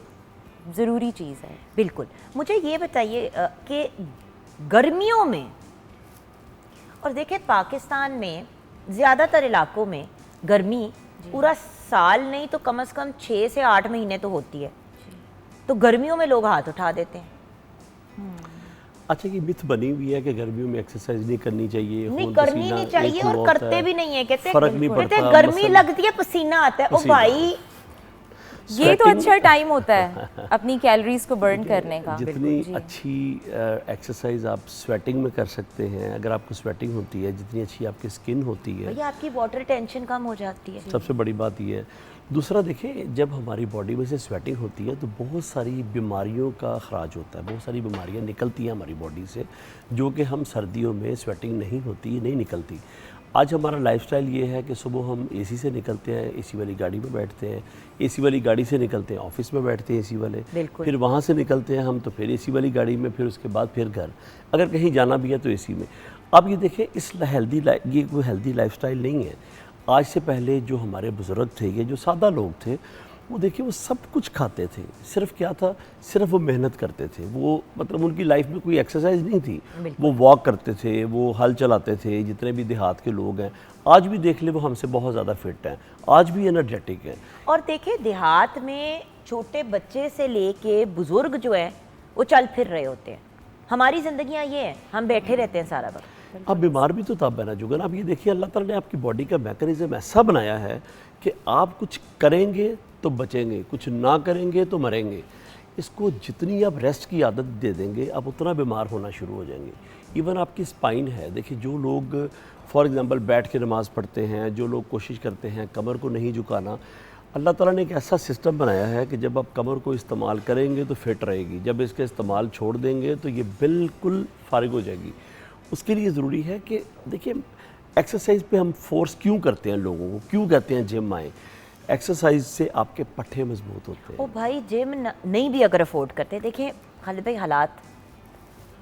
ज़रूरी चीज़ है। बिल्कुल। मुझे ये बताइए कि गर्मियों में, और देखिए पाकिस्तान में ज़्यादातर इलाकों में गर्मी पूरा साल नहीं तो कम से कम 6 से 8 महीने तो होती है, तो गर्मियों में लोग हाथ उठा देते हैं। अच्छा, ये मिथ बनी हुई है कि गर्मियों में एक्सरसाइज नहीं करनी चाहिए, नहीं करनी नहीं चाहिए, और करते भी नहीं है। कहते फर्क नहीं पड़ता, गर्मी लगती है, पसीना आता है। ओ भाई, ये तो अच्छा टाइम होता है अपनी कैलोरीज को बर्न करने का। जितनी अच्छी एक्सरसाइज आप स्वेटिंग में कर सकते हैं, अगर आपको स्वेटिंग होती है, जितनी अच्छी आपकी स्किन होती है, भैया आपकी वाटर टेंशन कम हो जाती है। सबसे बड़ी बात ये है। दूसरा देखिए, जब हमारी बॉडी में से स्वेटिंग होती है तो बहुत सारी बीमारियों का खराज होता है, बहुत सारी बीमारियां निकलती हैं हमारी बॉडी से, जो कि हम सर्दियों में स्वेटिंग नहीं होती, नहीं निकलती। आज हमारा लाइफस्टाइल ये है कि सुबह हम एसी से निकलते हैं, एसी वाली गाड़ी में बैठते हैं, एसी वाली गाड़ी से निकलते हैं, ऑफिस में बैठते हैं एसी वाले, फिर वहाँ से निकलते हैं हम तो फिर एसी वाली गाड़ी में, फिर उसके बाद फिर घर, अगर कहीं जाना भी है तो एसी में। अब ये देखें, ये कोई हेल्दी लाइफस्टाइल नहीं है। आज से पहले जो हमारे बुज़ुर्ग थे, ये जो सादा लोग थे, वो देखिए वो सब कुछ खाते थे, सिर्फ क्या था, सिर्फ वो मेहनत करते थे। वो मतलब उनकी लाइफ में कोई एक्सरसाइज नहीं थी, वो वॉक करते थे, वो हल चलाते थे। जितने भी देहात के लोग हैं आज भी देख ले, वो हमसे बहुत ज़्यादा फिट हैं, आज भी एनर्जेटिक हैं। और देखिए देहात में छोटे बच्चे से लेके बुजुर्ग जो है वो चल फिर रहे होते हैं। हमारी ज़िंदगियाँ ये हैं, हम बैठे रहते हैं सारा वक्त। आप बीमार भी तो तब है ना जुगन। आप ये देखिए, अल्लाह ताला ने आपकी बॉडी का मैकेनिज्म ऐसा बनाया है कि आप कुछ करेंगे तो बचेंगे, कुछ ना करेंगे तो मरेंगे। इसको जितनी आप रेस्ट की आदत दे देंगे आप उतना बीमार होना शुरू हो जाएंगे। इवन आपकी स्पाइन है, देखिए जो लोग फॉर एग्जांपल बैठ के नमाज़ पढ़ते हैं, जो लोग कोशिश करते हैं कमर को नहीं झुकाना, अल्लाह ताला ने एक ऐसा सिस्टम बनाया है कि जब आप कमर को इस्तेमाल करेंगे तो फिट रहेगी, जब इसका इस्तेमाल छोड़ देंगे तो ये बिल्कुल फारिग हो जाएगी। उसके लिए ज़रूरी है कि देखिए एक्सरसाइज पे हम फोर्स क्यों करते हैं लोगों को, क्यों कहते हैं जिम आए? एक्सरसाइज से आपके पट्टे मजबूत होते हैं। ओ भाई जिम नहीं भी अगर अफोर्ड करते, देखिए खालिद भाई हालात,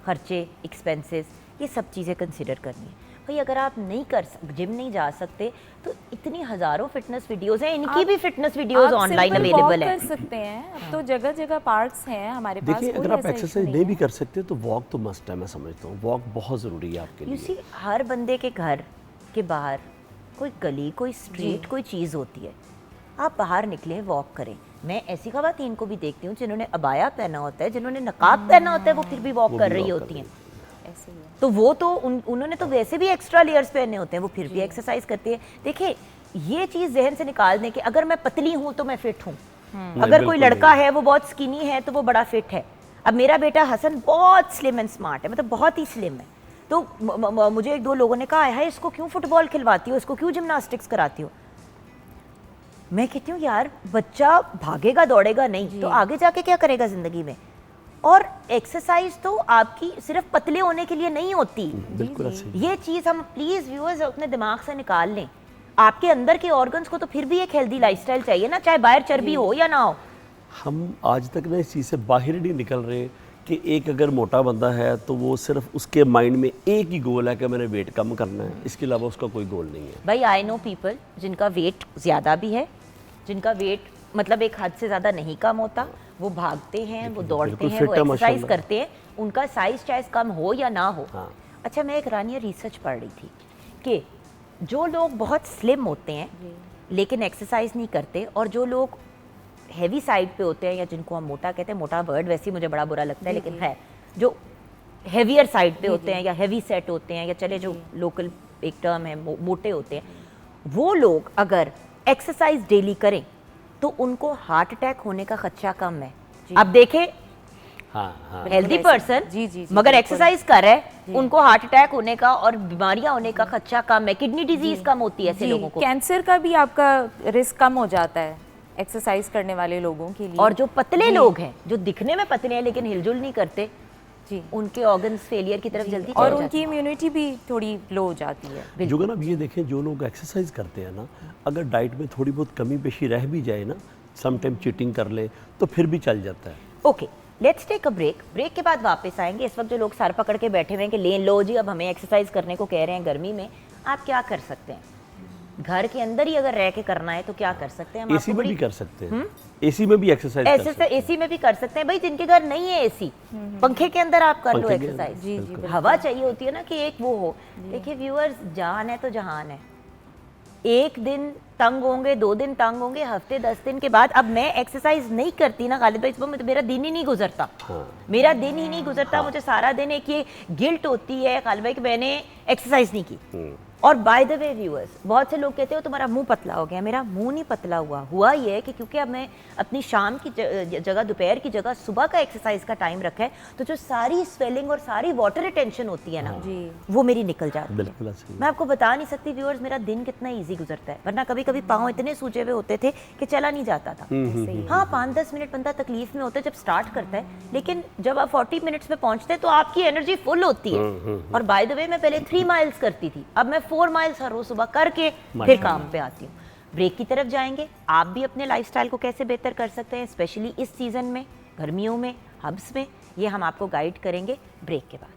खर्चे, एक्सपेंसेस, ये सब चीज़ें कंसिडर करनी है भाई। अगर आप नहीं कर जिम नहीं जा सकते तो इतनी हज़ारों फिटनेस वीडियोस हैं, इनकी भी फिटनेस वीडियोस ऑनलाइन अवेलेबल है। कर सकते हैं, अब तो जगह जगह पार्क्स हैं हमारे पास। देखिए अगर आप एक्सरसाइज नहीं भी कर सकते तो वॉक तो मस्ट है, मैं समझता हूँ वॉक बहुत ज़रूरी है आपके यू लिए। सी हर बंदे के घर के बाहर कोई गली, कोई स्ट्रीट, कोई चीज़ होती है, आप बाहर निकलें, वॉक करें। मैं ऐसी ख़वातीन को भी देखती हूँ जिन्होंने अबाया पहना होता है, जिन्होंने नकाब पहना होता है, वो फिर भी वॉक कर रही होती हैं। ऐसे ही है। तो वो तो उन्होंने तो वैसे भी एक्स्ट्रा लेयर्स पहने होते हैं, वो फिर भी एक्सरसाइज करती है। देखिए ये चीज़ जहन से निकाल दें कि अगर मैं पतली हूँ तो मैं फिट हूँ, अगर कोई लड़का है वो बहुत स्किनी है तो वो बड़ा फिट है। अब मेरा बेटा हसन बहुत स्लिम एंड स्मार्ट है, मतलब बहुत ही स्लिम है। तो मुझे एक दो लोगों ने कहा है इसको क्यों फुटबॉल खिलवाती हो, इसको क्यों जिम्नास्टिक्स कराती हो। मैं कहती हूँ यार बच्चा भागेगा दौड़ेगा नहीं तो आगे जाके क्या करेगा ज़िंदगी में। और एक्सरसाइज तो आपकी सिर्फ पतले होने के लिए नहीं होती। बिल्कुल ऐसे ही। ये चीज़ हम प्लीज़ व्यूअर्स अपने दिमाग से निकाल लें। आपके अंदर के ऑर्गन्स को तो फिर भी एक हेल्दी लाइफस्टाइल चाहिए ना, चाहे बाहर चर्बी हो या ना हो। हम आज तक ना इस चीज़ से बाहर ही नहीं निकल रहे कि एक अगर मोटा बंदा है तो वो सिर्फ उसके माइंड में एक ही गोल है कि मैंने वेट कम करना है, इसके अलावा उसका कोई गोल नहीं है। भाई आई नो पीपल जिनका वेट ज़्यादा भी है, जिनका वेट मतलब एक हद से ज़्यादा नहीं कम होता, वो भागते हैं, वो दौड़ते बिल्कुल हैं, fit वो है एक्सरसाइज माशाल्लाह। करते हैं, उनका साइज चाहे कम हो या ना हो। हाँ। अच्छा मैं एक रानिया रिसर्च पढ़ रही थी कि जो लोग बहुत स्लिम होते हैं लेकिन एक्सरसाइज नहीं करते, और जो लोग हैवी साइड पे होते हैं या जिनको हम मोटा कहते हैं, मोटा वर्ड वैसे ही मुझे बड़ा बुरा लगता है लेकिन है, जो हैवियर साइड पे होते हैं या हैवी सेट होते हैं या चले जो लोकल एक टर्म है मोटे होते हैं, वो लोग अगर एक्सरसाइज डेली करें तो उनको हार्ट अटैक होने का खदशा कम है। अब देखें हाँ हेल्दी पर्सन जी, जी, जी, मगर बिल्कुल। एक्सरसाइज कर रहे हैं, उनको हार्ट अटैक होने का और बीमारियां होने का खदशा कम है, किडनी डिजीज कम होती है ऐसे लोगों को। कैंसर का भी आपका रिस्क कम हो जाता है एक्सरसाइज करने वाले लोगों के लिए। और जो पतले लोग हैं, जो दिखने में पतले हैं लेकिन हिलजुल नहीं करते, जी, उनके ऑर्गन्स फेलियर की तरफ जल्दी और चले उनकी जाते हैं। इम्यूनिटी भी थोड़ी लो हो जाती है। जो अब ये देखें जो लोग एक्सरसाइज करते हैं ना, अगर डाइट में थोड़ी बहुत कमी पेशी रह भी जाए ना, सम टाइम चीटिंग कर ले तो फिर भी चल जाता है। Okay let's take a break. Break के बाद वापस आएंगे। इस वक्त जो लोग सर पकड़ के बैठे हुए हैं कि ले लो जी अब हमें एक्सरसाइज करने को कह रहे हैं गर्मी में, आप क्या कर सकते हैं? घर के अंदर ही अगर रह के करना है तो क्या कर सकते हैं? हम एसी आपको में भी बड़ी कर सकते हैं, एसी में भी एक्सरसाइज कर सकते हैं। एसी में भी कर सकते हैं भाई, जिनके घर नहीं है एसी, पंखे के अंदर आप कर लो पंखे के एक्सरसाइज। अंदर, जी, जी, बिल्कुल। हवा चाहिए होती है ना कि एक वो हो। देखिए व्यूअर्स, जान है तो जहान है। एक दिन तंग होंगे, 2 दिन तंग होंगे, हफ्ते 10 दिन के बाद अब मैं एक्सरसाइज नहीं करती ना खालिद भाई, तो मेरा दिन ही नहीं गुजरता। हाँ। मेरा दिन ही नहीं गुजरता, मुझे सारा दिन एक ये गिल्ट होती है खालिद भाई कि मैंने एक्सरसाइज नहीं की। और बाय द वे व्यूअर्स, बहुत से लोग कहते हो तुम्हारा मुंह पतला हो गया। मेरा मुंह नहीं पतला हुआ ये है कि क्योंकि अब मैं अपनी शाम की जगह, दोपहर की जगह सुबह का एक्सरसाइज का टाइम रखा है, तो जो सारी स्वेलिंग और सारी वाटर रिटेंशन होती है ना, वो मेरी निकल जाती है। बिल्कुल ऐसे ही। मैं आपको बता नहीं सकती व्यूअर्स मेरा दिन कितना इजी गुजरता है, वरना कभी कभी पाँव इतने सूजे हुए होते थे कि चला नहीं जाता था। हाँ 5-10 मिनट बंदा तकलीफ में होता है जब स्टार्ट करता है, लेकिन जब आप 40 मिनट्स में पहुंचते हैं तो आपकी एनर्जी फुल होती है। और बाय द वे मैं पहले 3 माइल्स करती थी, अब मैं 4 माइल्स हर रोज सुबह करके फिर काम पे आती हूँ। ब्रेक की तरफ जाएंगे, आप भी अपने लाइफस्टाइल को कैसे बेहतर कर सकते हैं स्पेशली इस सीजन में, गर्मियों में, हब्स में, ये हम आपको गाइड करेंगे ब्रेक के बाद।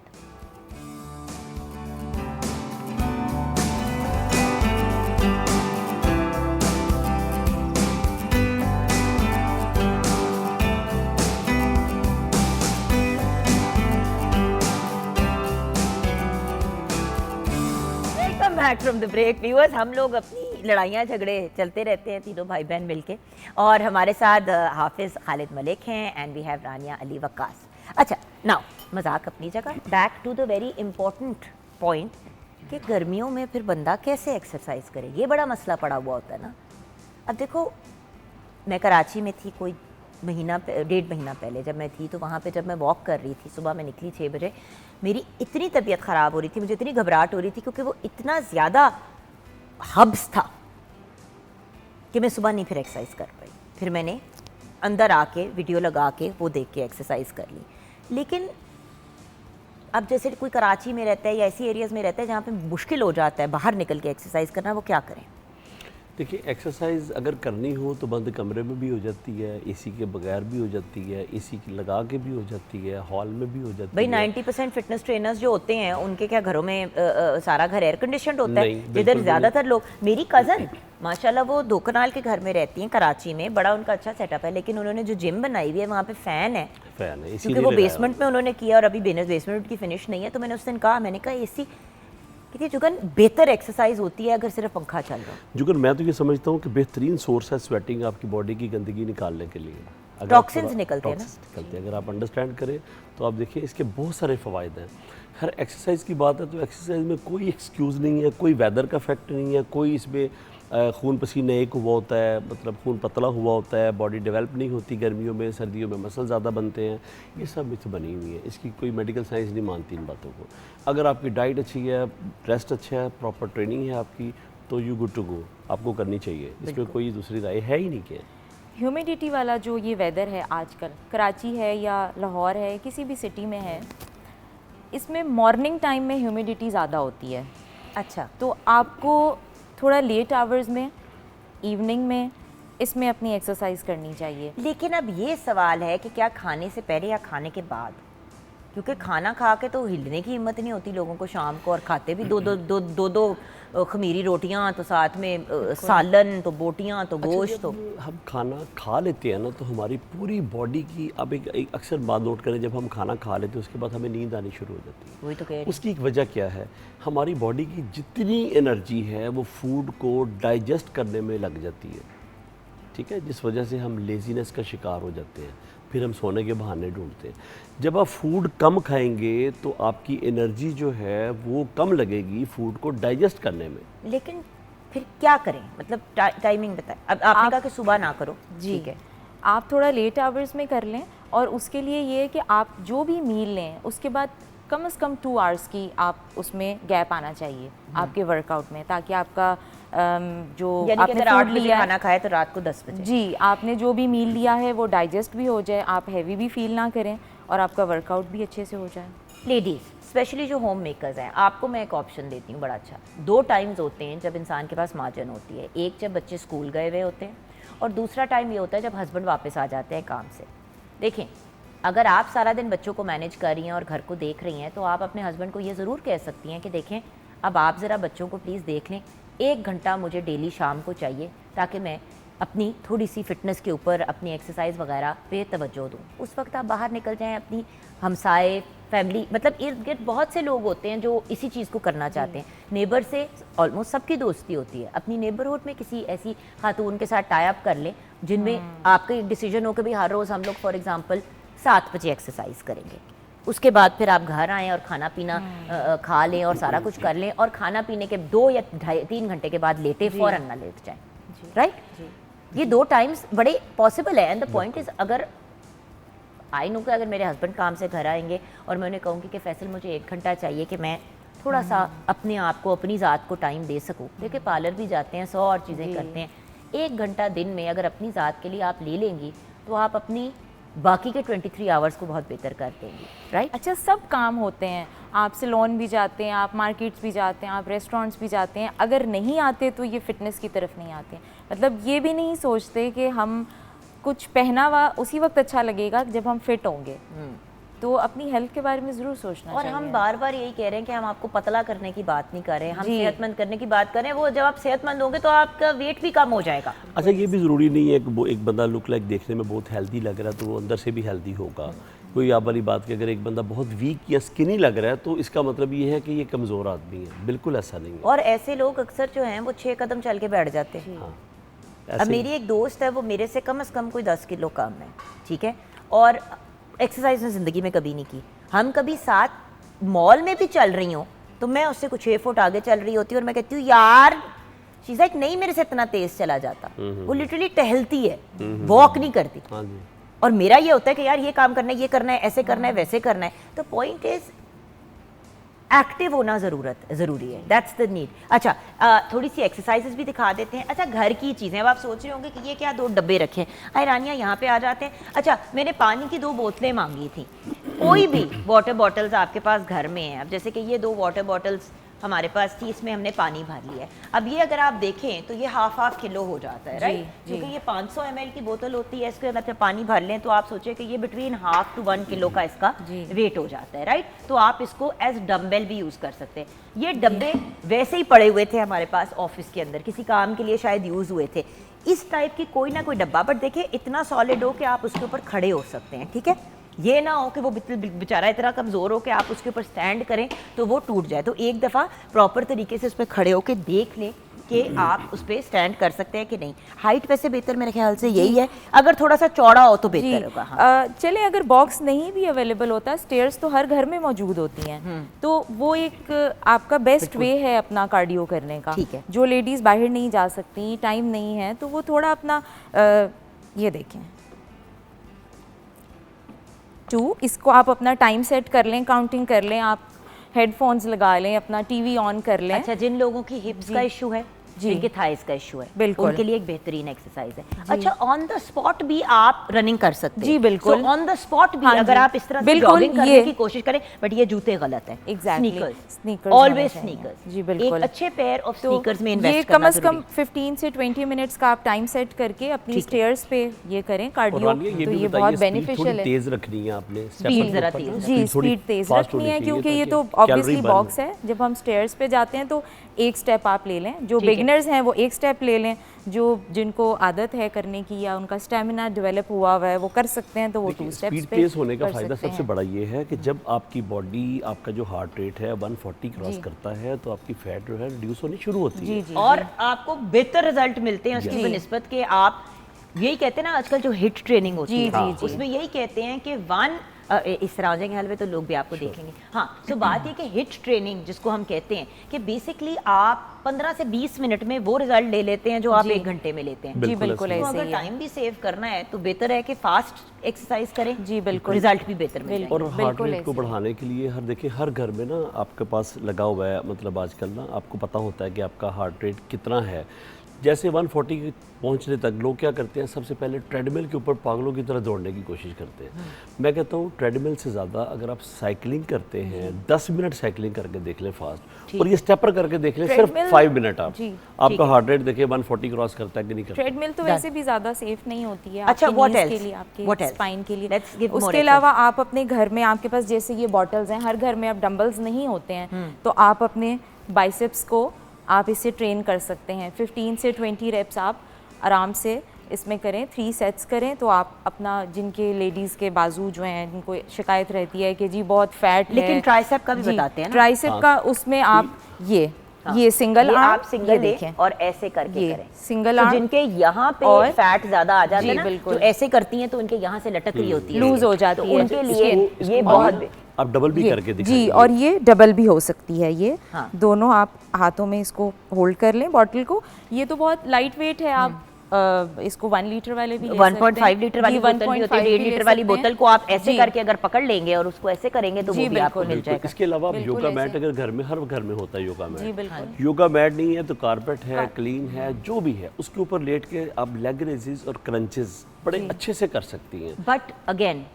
Back from the break. Viewers, हम लोग अपनी लड़ाइयाँ झगड़े चलते रहते हैं तीनों भाई बहन मिलके, और हमारे साथ हाफिज़ खालिद मलिक हैं and we have Rania Ali Waqqas. अच्छा नाउ मजाक अपनी जगह, back to the very important point कि गर्मियों में फिर बंदा कैसे एक्सरसाइज करे, ये बड़ा मसला पड़ा हुआ होता है ना। अब देखो मैं कराची में थी कोई डेढ़ महीना पहले जब मैं थी, तो वहाँ पे जब मैं वॉक कर रही थी, सुबह मैं निकली 6 बजे, मेरी इतनी तबीयत ख़राब हो रही थी, मुझे इतनी घबराहट हो रही थी क्योंकि वो इतना ज़्यादा हब्स था कि मैं सुबह नहीं फिर एक्सरसाइज कर पाई। फिर मैंने अंदर आके वीडियो लगा के वो देख के एक्सरसाइज कर ली। लेकिन अब जैसे कोई कराची में रहता है या ऐसी एरियाज़ में रहता है जहाँ पे मुश्किल हो जाता है बाहर निकल के एक्सरसाइज करना, वो क्या करें? देखिए, एक्सरसाइज अगर करनी हो तो बंद कमरे में भी हो जाती है, एसी के बगैर भी हो जाती है, एसी लगा के भी हो जाती है, हॉल में भी हो जाती भाई है। 90% फिटनेस ट्रेनर्स जो होते हैं उनके क्या घरों में सारा घर एयर कंडीशनड होता है, नहीं, जिधर बिल्कुल भी ज़्यादातर लोग, मेरी कज़न माशाल्लाह वो धोकनाल के घर में रहती हैं कराची में, बड़ा उनका अच्छा सेटअप है, लेकिन उन्होंने जो जिम बनाई हुई है वहाँ पे फ़ैन है, फैन है, क्योंकि इसीलिए वो लगाया बेसमेंट में उन्होंने किया और अभी बेसमेंट की फिनिश नहीं है। तो मैंने उस दिन कहा, मैंने कहा एसी कितनी जुगन बेहतर एक्सरसाइज होती है अगर सिर्फ पंखा चल रहा हो। जुगन, मैं तो ये समझता हूँ कि बेहतरीन सोर्स है स्वेटिंग आपकी बॉडी की गंदगी निकालने के लिए। टॉक्सिन्स निकलते हैं ना, निकलते हैं। अगर आप अंडरस्टैंड करें तो आप देखिए इसके बहुत सारे फ़वाइद हैं। हर एक्सरसाइज की बात है तो एक्सरसाइज में कोई एक्सक्यूज़ नहीं है, कोई वेदर का फैक्ट नहीं है, कोई इसमें खून पसीने एक हुआ होता है, मतलब खून पतला हुआ होता है, बॉडी डेवलप नहीं होती गर्मियों में, सर्दियों में मसल ज़्यादा बनते हैं, ये सब मिथ बनी हुई है। इसकी कोई मेडिकल साइंस नहीं मानती इन बातों को। अगर आपकी डाइट अच्छी है, रेस्ट अच्छा है, प्रॉपर ट्रेनिंग है आपकी, तो यू गुड टू गो, आपको करनी चाहिए। इसमें कोई दूसरी राय है ही नहीं। क्या ह्यूमिडिटी वाला जो ये वेदर है आजकल, कराची है या लाहौर है, किसी भी सिटी में है, इसमें मॉर्निंग टाइम में ह्यूमिडिटी ज़्यादा होती है। अच्छा, तो आपको थोड़ा लेट आवर्स में, इवनिंग में इसमें अपनी एक्सरसाइज करनी चाहिए। लेकिन अब ये सवाल है कि क्या खाने से पहले या खाने के बाद, क्योंकि खाना खा के तो हिलने की हिम्मत नहीं होती लोगों को शाम को, और खाते भी दो खमीरी रोटियां, तो साथ में सालन, तो बोटियां, तो गोश्त। तो हम खाना खा लेते हैं ना तो हमारी पूरी बॉडी की, अब एक अक्सर बात नोट करें, जब हम खाना खा लेते हैं उसके बाद हमें नींद आनी शुरू हो जाती है। वही तो कह रही उसकी एक वजह क्या है, हमारी बॉडी की जितनी एनर्जी है वो फूड को डाइजेस्ट करने में लग जाती है, ठीक है, जिस वजह से हम लेजीनेस का शिकार हो जाते हैं, फिर हम सोने के बहाने ढूंढते हैं। जब आप फूड कम खाएंगे तो आपकी एनर्जी जो है वो कम लगेगी फूड को डाइजेस्ट करने में। लेकिन फिर क्या करें, मतलब टाइमिंग बताएं। अब आपने कहा कि सुबह ना करो, ठीक है, आप थोड़ा लेट आवर्स में कर लें, और उसके लिए ये है कि आप जो भी मील लें उसके बाद कम से कम 2 आवर्स की आप उसमें गैप आना चाहिए आपके वर्कआउट में, ताकि आपका जो यानी कि आपने अगर 8 फूड बजे लिया खाना खाए तो रात को 10 बजे, जी, आपने जो भी मील लिया है वो डाइजेस्ट भी हो जाए, आप हैवी भी फील ना करें और आपका वर्कआउट भी अच्छे से हो जाए। लेडीज़ स्पेशली जो होम मेकर्स हैं, आपको मैं एक ऑप्शन देती हूँ बड़ा अच्छा। 2 टाइम्स होते हैं जब इंसान के पास मार्जिन होती है, एक जब बच्चे स्कूल गए हुए होते हैं, और दूसरा टाइम ये होता है जब हस्बैंड वापस आ जाते हैं काम से। देखें, अगर आप सारा दिन बच्चों को मैनेज कर रही हैं और घर को देख रही हैं, तो आप अपने हस्बैंड को ये ज़रूर कह सकती हैं कि देखें, अब आप ज़रा बच्चों को प्लीज़ देख लें, 1 घंटा मुझे डेली शाम को चाहिए ताकि मैं अपनी थोड़ी सी फिटनेस के ऊपर, अपनी एक्सरसाइज वगैरह पे तवज्जो दूँ। उस वक्त आप बाहर निकल जाएं, अपनी हमसाए, फैमिली, मतलब इर्द गिर्द बहुत से लोग होते हैं जो इसी चीज़ को करना चाहते हैं। नेबर से ऑलमोस्ट सबकी दोस्ती होती है, अपनी नेबरहुड में किसी ऐसी खातून के साथ टाई अप कर लें जिनमें आपका एक डिसीजन हो कि भाई हर रोज़ हम लोग फॉर एग्जांपल 7 बजे एक्सरसाइज करेंगे, उसके बाद फिर आप घर आएँ और खाना पीना खा लें और सारा कुछ कर लें, और खाना पीने के 2 या 3 घंटे के बाद लेटे फ़ौरन ना लेट जाएँ, राइट। ये 2 टाइम्स बड़े पॉसिबल है। एंड द पॉइंट इज़, अगर आई नो कि अगर मेरे हस्बैंड काम से घर आएंगे और मैं उन्हें कहूँगी कि फैसल मुझे 1 घंटा चाहिए कि मैं थोड़ा सा अपने आप को, अपनी ज़ात को टाइम दे सकूँ, देखिए पार्लर भी जाते हैं, 100 और चीज़ें करते हैं, 1 घंटा दिन में अगर अपनी ज़ात के लिए आप ले लेंगी तो आप अपनी बाकी के 23 आवर्स को बहुत बेहतर कर देंगी, राइट। अच्छा, सब काम होते हैं, आप सैलून भी जाते हैं, आप मार्केट्स भी जाते हैं, आप रेस्टोरेंट्स भी जाते हैं, अगर नहीं आते तो ये फिटनेस की तरफ नहीं आते। मतलब ये भी नहीं सोचते कि हम कुछ पहना हुआ उसी वक्त अच्छा लगेगा जब हम फिट होंगे, तो अपनी हेल्थ के बारे में ज़रूर सोचना और चाहिए। हम बार बार यही कह रहे हैं कि हम आपको पतला करने की बात नहीं कर रहे हैं, हम जी। सेहतमंद करने की बात कर रहे हैं। वो जब आप सेहतमंद होंगे तो आपका वेट भी कम हो जाएगा। अच्छा, ये भी ज़रूरी नहीं है कि एक बंदा लुक लाइक देखने में बहुत हेल्दी लग रहा है तो वो अंदर से भी हेल्दी होगा। कोई आप वाली बात कि अगर एक बंदा बहुत वीक या स्किनी लग रहा है तो इसका मतलब ये है कि ये कमज़ोर आदमी है, बिल्कुल ऐसा नहीं है। और ऐसे लोग अक्सर जो हैं वो 6 कदम चल के बैठ जाते हैं। हाँ, अब मेरी एक दोस्त है, वो मेरे से कम कोई 10 किलो कम है, ठीक है, और एक्सरसाइज ने ज़िंदगी में कभी नहीं की। हम कभी साथ मॉल में भी चल रही हूँ तो मैं उससे कुछ 6 फुट आगे चल रही होती हूँ और मैं कहती हूँ यार शी इज लाइक नहीं मेरे से इतना तेज चला जाता, वो लिटरली टहलती है, वॉक नहीं करती। हाँ जी। और मेरा ये होता है कि यार ये काम करना है, ये करना है, ऐसे करना है, वैसे करना है। तो पॉइंट इज एक्टिव होना ज़रूरी है, दैट्स द नीड। अच्छा, थोड़ी सी एक्सरसाइजेस भी दिखा देते हैं। अच्छा, घर की चीज़ें, अब आप सोच रहे होंगे कि ये क्या 2 डब्बे रखे हैं। आई रानिया यहाँ पे आ जाते हैं। अच्छा, मैंने पानी की 2 बोतलें मांगी थी। कोई भी वाटर बॉटल्स आपके पास घर में है, अब जैसे कि ये 2 वाटर बॉटल्स हमारे पास थी, इसमें हमने पानी भर लिया है। अब ये अगर आप देखें तो ये हाफ किलो हो जाता है, राइट? क्योंकि ये 500 ml की बोतल होती है, इसके अंदर पानी भर लें तो आप सोचें कि ये बिटवीन ½ to 1 किलो का इसका वेट हो जाता है, राइट? तो आप इसको एज डम्बेल भी यूज़ कर सकते हैं। ये डब्बे वैसे ही पड़े हुए थे हमारे पास ऑफिस के अंदर, किसी काम के लिए शायद यूज़ हुए थे। इस टाइप की कोई ना कोई डब्बा, बट देखिए इतना सॉलिड हो कि आप उसके ऊपर खड़े हो सकते हैं, ठीक है? ये ना हो कि वो बेचारा इतना कमज़ोर हो कि आप उसके ऊपर स्टैंड करें तो वो टूट जाए। तो एक दफ़ा प्रॉपर तरीके से उस पर खड़े होकर देख लें कि आप उस पर स्टैंड कर सकते हैं कि नहीं। हाइट वैसे बेहतर मेरे ख्याल से यही है, अगर थोड़ा सा चौड़ा हो तो बेहतर होगा। हाँ। चले, अगर बॉक्स नहीं भी अवेलेबल होता, स्टेयर्स तो हर घर में मौजूद होती हैं, तो वो एक आपका बेस्ट वे है अपना कार्डियो करने का। ठीक है। जो लेडीज़ बाहर नहीं जा सकती, टाइम नहीं है, तो वो थोड़ा अपना ये देखें 2, इसको आप अपना टाइम सेट कर लें, काउंटिंग कर लें, आप हेडफोन्स लगा लें, अपना टीवी ऑन कर लें। अच्छा, जिन लोगों की हिप्स का इशू है, जिनके थाइस का इशू है, बिल्कुल, उनके लिए एक बेहतरीन एक्सरसाइज है। अच्छा, ऑन द स्पॉट भी आप रनिंग कर सकते हैं। जी बिल्कुल, ऑन द स्पॉट भी हाँ अगर आप इस तरह से जॉगिंग करने की कोशिश करें, बट ये जूते गलत है। Sneakers always sneakers. जी बिल्कुल, एक अच्छे पेयर ऑफ स्नीकर्स में ये इन्वेस्ट करना कम से कम 15 से 20 मिनट्स का आप टाइम सेट करके अपनी स्टेयर्स पे ये करें कार्डियो, तो ये बहुत बेनिफिशियल है। तेज रखनी है आपने, स्पीड जरा तेज, जी स्पीड तेज रखनी है, क्योंकि ये तो ऑब्वियसली बॉक्स है। जब हम स्टेयर्स पे जाते हैं तो एक स्टेप आप ले लें, जो बिगिनर्स हैं वो एक स्टेप ले लें, जिनको आदत है करने की या उनका स्टेमिना डेवलप हुआ हुआ है वो कर सकते हैं, तो वो 2 स्टेप्स स्पीड पे तेज होने का कर फायदा सकते सबसे हैं। बड़ा ये है कि जब आपकी बॉडी, आपका जो हार्ट रेट है 140 क्रॉस करता है तो आपकी फैट जो है रिड्यूस होनी शुरू होती है। और आपको बेहतर रिजल्ट मिलते हैं उसकी बनिस्बत के। आप यही कहते हैं ना, आजकल जो हिट ट्रेनिंग होती है उसमें यही कहते हैं कि इस तरह हो जाएंगे हाल में तो लोग भी आपको देखेंगे। हाँ, तो बात ये कि हिट ट्रेनिंग जिसको हम कहते हैं कि बेसिकली आप 15 से 20 मिनट में वो रिजल्ट ले लेते हैं जो आप 1 घंटे में लेते हैं। जी बिल्कुल तो ऐसे अगर ही टाइम भी सेव करना है तो बेहतर है कि फास्ट एक्सरसाइज करें। जी बिल्कुल, रिजल्ट भी बेहतर मिल और हार्ट रेट को बढ़ाने के लिए देखिए हर घर में ना आपके पास लगा हुआ है, मतलब आजकल ना आपको पता होता है कि आपका हार्ट रेट कितना है। जैसे 140 पहुंचने तक लोग क्या करते हैं, सबसे पहले ट्रेडमिल के ऊपर पागलों की तरह दौड़ने की कोशिश करते हैं। मैं कहता हूँ ट्रेडमिल से ज़्यादा अगर आप साइकिलिंग करते हैं, 10 मिनट साइकिलिंग करके देख लें फास्ट, और ये स्टेपर करके देख लें सिर्फ 5 मिनट, आपका हार्ट रेट देखिए 140 क्रॉस करता है कि नहीं करता। ट्रेडमिल तो वैसे भी ज़्यादा सेफ नहीं होती है। अच्छा, व्हाट एल्स के लिए, आपके स्पाइन के लिए। उसके अलावा आप अपने घर में, आपके पास जैसे ये बॉटल्स हैं, हर घर में अब डंबल्स नहीं होते हैं, तो आप अपने बाइसेप्स को आप इससे ट्रेन कर सकते हैं। 15 से 20 रेप्स आप आराम से इसमें करें, 3 सेट्स करें, तो आप अपना, जिनके लेडीज़ के बाजू जो हैं जिनको शिकायत रहती है कि जी बहुत फैट है, लेकिन ट्राइसेप का भी बताते हैं ना, ट्राइसेप का उसमें आप ये सिंगल आर्म, आप सिंगल देखें और ऐसे करके करें। सिंगल तो आर्म जिनके यहाँ पे और फैट ज्यादा आ जाता है ना, बिल्कुल, तो ऐसे करती हैं तो उनके यहाँ से लटक रही होती है, लूज हो जाती है, उनके लिए ये बहुत। आप डबल भी करके दिखाइए। जी, और ये डबल भी हो सकती है। ये दोनों आप हाथों में इसको होल्ड कर लें बॉटल को। ये तो बहुत लाइट वेट है, आप इसको 1 लीटर वाले भी ले सकते हैं, 1.5 लीटर वाली बोतल भी होती है, 1.5 लीटर वाली बोतल को आप ऐसे करके अगर पकड़ लेंगे और उसको ऐसे करेंगे तो वो भी आपको मिल जाएगा। इसके अलावा आप योगा मैट, अगर घर में, हर घर में होता है योगा मैट, योगा मैट नहीं है तो कारपेट है, क्लीन है, जो भी है उसके ऊपर लेट के आप लेग रेजेस और क्रंचेस बड़े अच्छे से कर सकती हैं। But again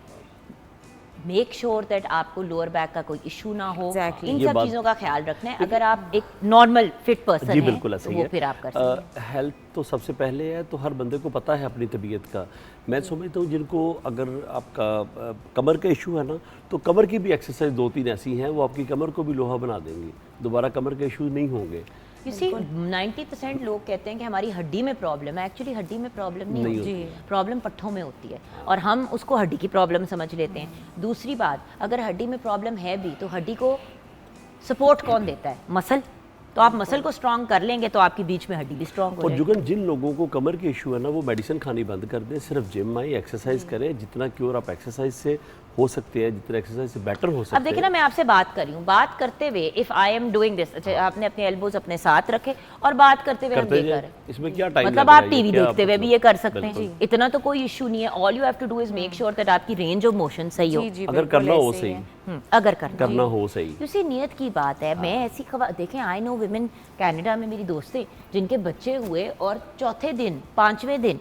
make sure that आपको लोअर बैक का कोई इशू ना हो। इन सब चीज़ों का ख्याल रखना है। अगर आप एक नॉर्मल फिट पर्सन हैं बिल्कुल तो वो फिर आप कर सकते हैं। हेल्थ तो सबसे पहले है, तो हर बंदे को पता है अपनी तबीयत का। मैं समझता हूँ जिनको अगर आपका कमर का इशू है ना, तो कमर की भी एक्सरसाइज 2-3 ऐसी हैं वो आपकी कमर को भी लोहा बना देंगी, दोबारा कमर के इशू नहीं होंगे। You see, 90% लोग कहते हैं कि हमारी हड्डी में प्रॉब्लम है। एक्चुअली हड्डी में प्रॉब्लम नहीं होती है, प्रॉब्लम पट्ठों में होती है और हम उसको हड्डी की प्रॉब्लम समझ लेते हैं। दूसरी बात, अगर हड्डी में प्रॉब्लम है भी तो हड्डी को सपोर्ट कौन देता है? मसल। तो आप मसल को स्ट्रांग कर लेंगे तो आपकी बीच में हड्डी भी स्ट्रांग हो और जाएगी। जुगन, जिन लोगों को कमर के इशू है ना, वो मेडिसिन खानी बंद कर दें, सिर्फ जिम आए, एक्सरसाइज करें। जितना क्योर आप एक्सरसाइज से हो सकते हैं, जितने एक्सरसाइज से बेटर हो सकते हैं। अब देखिए ना, मैं आपसे बात कर रही हूँ, बात करते हुए if I am doing this, अच्छा आपने अपने एल्बोज अपने साथ रखे और बात करते हुए हम ये कर रहे हैं, इसमें क्या टाइम मतलब आप टीवी देखते हुए भी ये कर सकते हैं, इतना तो कोई इशू नहीं है। All you have to do is make sure that आपकी रेंज ऑफ मोशन सही हो, अगर करना हो सही, अगर करना हो सही। उसी नियत की बात है। मैं ऐसी खबर देखें, आई नो विमेन, कनाडा में मेरी दोस्त है जिनके बच्चे हुए और चौथे दिन 5वें दिन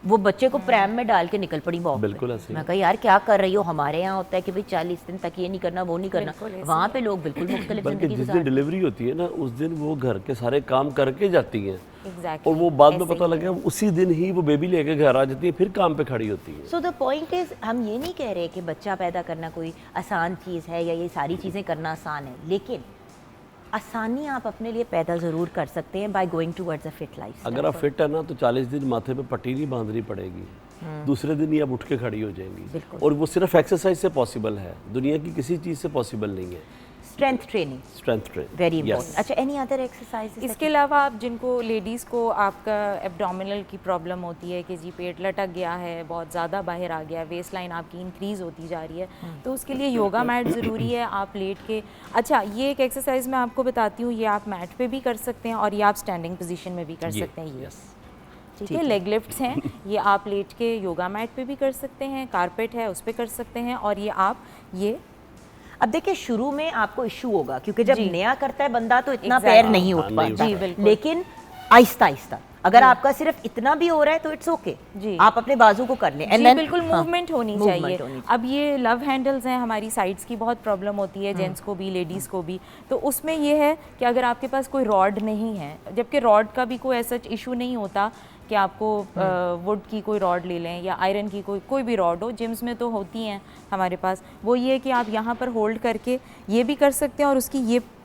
वो बच्चे को प्रैम में डाल के निकल पड़ी वॉक। बिल्कुल ऐसे। मैं कहा यार क्या कर रही हो, हमारे यहाँ होता है कि भाई 40 दिन तक ये नहीं करना वो नहीं करना, वहाँ पे लोग बिल्कुल मुख्तलिफ बल्कि जिंदगी जिस गुजार। दिन डिलीवरी होती है ना, उस दिन वो घर के सारे काम करके जाती हैं Exactly, और वो बाद में पता लगे उसी दिन ही वो बेबी लेके घर आ जाती है, फिर काम पे खड़ी होती है। सो द पॉइंट इज, हम ये नहीं कह रहे कि बच्चा पैदा करना कोई आसान चीज़ है या ये सारी चीज़ें करना आसान है, लेकिन आसानी आप अपने लिए पैदा ज़रूर कर सकते हैं by going towards a fit life. अगर आप फिट है ना तो 40 दिन माथे पे पट्टी नहीं बांधनी पड़ेगी, दूसरे दिन ही आप उठ के खड़ी हो जाएंगी, और वो सिर्फ एक्सरसाइज से पॉसिबल है, दुनिया की किसी चीज़ से पॉसिबल नहीं है। Strength training, very important. अच्छा, एनी अदर एक्सरसाइज? इसके अलावा आप जिनको लेडीज़ को आपका एब्डोमिनल की प्रॉब्लम होती है कि जी पेट लटक गया है, बहुत ज़्यादा बाहर आ गया है, वेस्ट लाइन आपकी इंक्रीज़ होती जा रही है, तो उसके लिए योगा मैट ज़रूरी है। आप लेट के, अच्छा ये एक एक्सरसाइज मैं आपको बताती हूँ, ये आप मैट पे भी कर सकते हैं और ये आप स्टैंडिंग पोजीशन में भी कर सकते हैं। ये ठीक है, लेग लिफ्ट्स हैं, ये आप लेट के योगा मैट पे भी कर सकते हैं, कारपेट है उस पर कर सकते हैं, और ये आप ये अब देखिए शुरू में आपको इशू होगा क्योंकि जब नया करता है बंदा तो इतना पैर नहीं उठ पाता, लेकिन आहिस्ता आहिस्ता अगर आपका सिर्फ इतना भी हो रहा है तो इट्स ओके जी, आप अपने बाजू को कर लें, जी बिल्कुल मूवमेंट होनी चाहिए। अब ये लव हैंडल्स हैं, हमारी साइड्स की बहुत प्रॉब्लम होती है, जेंट्स को भी लेडीज़ को भी, तो उसमें ये है कि अगर आपके पास कोई रॉड नहीं है, जबकि रॉड का भी कोई ऐसा इशू नहीं होता कि आपको वुड की कोई रॉड ले लें या आयरन की कोई भी रॉड हो, जिम्स में तो होती हैं हमारे पास, वो ये है कि आप यहाँ पर होल्ड करके ये भी कर सकते हैं, और उसकी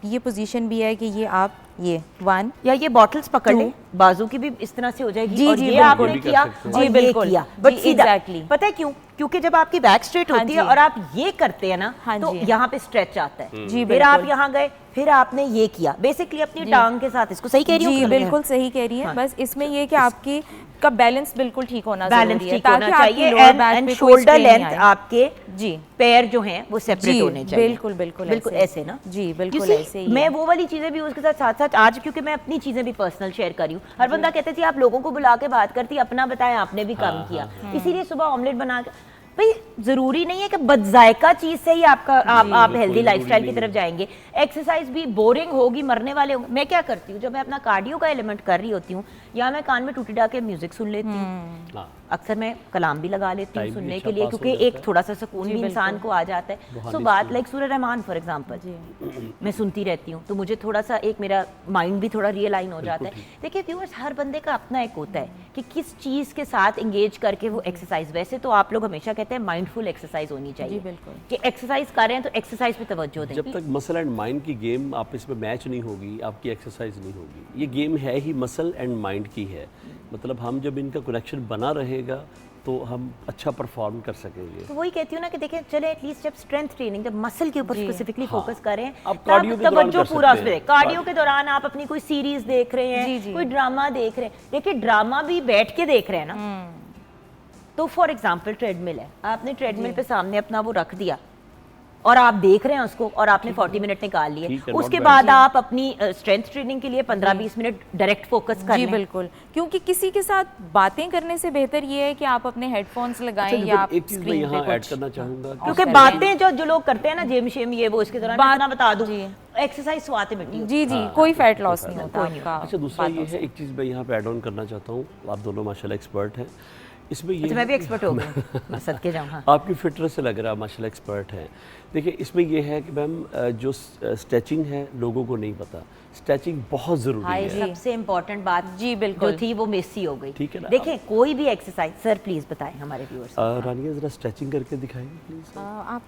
ये पोजीशन भी है कि ये आप ये 1 या ये बॉटल्स पकड़ लें, बाजू की भी इस तरह से हो जाएगी। जी, और जी, ये आपने किया जी बिल्कुल किया, बट सीधा, एग्जैक्टली, पता है क्यों? क्योंकि जब आपकी बैक स्ट्रेट होती है और आप ये करते हैं ना, तो यहाँ पे स्ट्रेच आता है, जी फिर आप यहाँ गए, फिर आपने ये किया, बेसिकली अपनी टांग के साथ, इसको सही कह रही हूँ? जी बिल्कुल सही कह रही है। बस इसमें ये कि आपकी का बैलेंस बिल्कुल ठीक होना जरूरी है, ताकि आपकी लोअर बैक पे शोल्डर लेंथ आपके जी पैर जो हैं वो सेपरेट होने चाहिए। बिल्कुल बिल्कुल बिल्कुल ऐसे ना, जी बिल्कुल ऐसे ही। मैं वो वाली चीजें भी उसके साथ साथ आज, क्योंकि मैं अपनी चीजें भी पर्सनल शेयर कर रही हूँ, हर बंदा कहते थे आप लोगों को बुला के बात करती, अपना बताएं आपने भी काम किया, इसीलिए सुबह ऑमलेट बना के, भाई जरूरी नहीं है कि बदजायका चीज से ही आप हेल्दी लाइफस्टाइल की तरफ जाएंगे। एक्सरसाइज भी बोरिंग होगी, मरने वाले होंगे। मैं क्या करती हूँ, जब मैं अपना कार्डियो का एलिमेंट कर रही होती हूँ, या मैं कान में टूटी डाके म्यूजिक सुन लेती हूँ, अक्सर मैं कलाम भी लगा लेती हूँ सुनने के लिए, क्योंकि एक थोड़ा सा सुकून भी इंसान को आ जाता है। सो बात लाइक सूरह रहमान फॉर एग्जांपल मैं सुनती रहती हूँ, तो मुझे थोड़ा सा एक मेरा माइंड भी थोड़ा रियलाइन हो जाता है। देखिए व्यूअर्स, हर बंदे का अपना एक होता है कि किस चीज़ के साथ एंगेज करके वो एक्सरसाइज, वैसे तो आप लोग हमेशा कहते हैं माइंडफुल एक्सरसाइज होनी चाहिए, बिल्कुल कि एक्सरसाइज कर रहे हैं तो एक्सरसाइज पे तवज्जो दें। जब तक मसल एंड माइंड की गेम आप इसमें मैच नहीं होगी, आपकी एक्सरसाइज नहीं होगी। ये गेम है ही मसल एंड माइंड की है, मतलब हम जब इनका कनेक्शन बना रहेगा तो हम अच्छा परफॉर्म कर सकेंगे। तो वही कहती हूँ ना कि देखिए चले एटलीस्ट जब स्ट्रेंथ ट्रेनिंग, जब मसल के ऊपर स्पेसिफिकली फोकस करें, आप कार्डियो के दौरान तवज्जो पूरा उस पे, कार्डियो के दौरान आप अपनी कोई सीरीज देख रहे हैं, कोई ड्रामा देख रहे हैं, देखिए ड्रामा भी बैठ के देख रहे हैं ना, तो फॉर एग्जाम्पल ट्रेडमिल है, आपने ट्रेडमिल पे सामने अपना वो रख दिया और आप देख रहे हैं उसको, और आपने 40 मिनट निकाल लिए, उसके बाद आप अपनी स्ट्रेंथ ट्रेनिंग के लिए 15-20 मिनट डायरेक्ट फोकस कर लें। जी बिल्कुल, क्योंकि किसी के साथ बातें करने से बेहतर ये है कि आप अपने हेडफोन्स लगाएं या आप एक चीज मैं यहाँ ऐड करना चाहूँगा, क्योंकि बातें जो लोग करते हैं ना, जिम शिम ये वो, इसके दौरान इतना बता दूं, एक्सरसाइज स्वाति मिट्टी, जी जी कोई फैट लॉस नहीं होता आपका। अच्छा दूसरा ये है, एक चीज़ मैं यहाँ पे ऐड ऑन करना चाहता हूँ, आप दोनों माशाल्लाह एक्सपर्ट हैं इसमें। ये मैं भी एक्सपर्ट हो गई, मैं सदके जाऊँ। हाँ, आपकी फिटनेस से लग रहा है माशाल्लाह एक्सपर्ट हैं। देखिए इसमें ये है कि मैम जो स्ट्रेचिंग है लोगों को नहीं पता, स्ट्रेचिंग बहुत ज़रूरी है। सबसे इम्पोर्टेंट बात जी बिल्कुल जो थी वो मिस ही हो गई। ठीक है ना, देखें कोई भी एक्सरसाइज, सर प्लीज बताएं हमारे व्यूअर्स। रानिया ज़रा स्ट्रेचिंग करके दिखाएंगे प्लीज। आप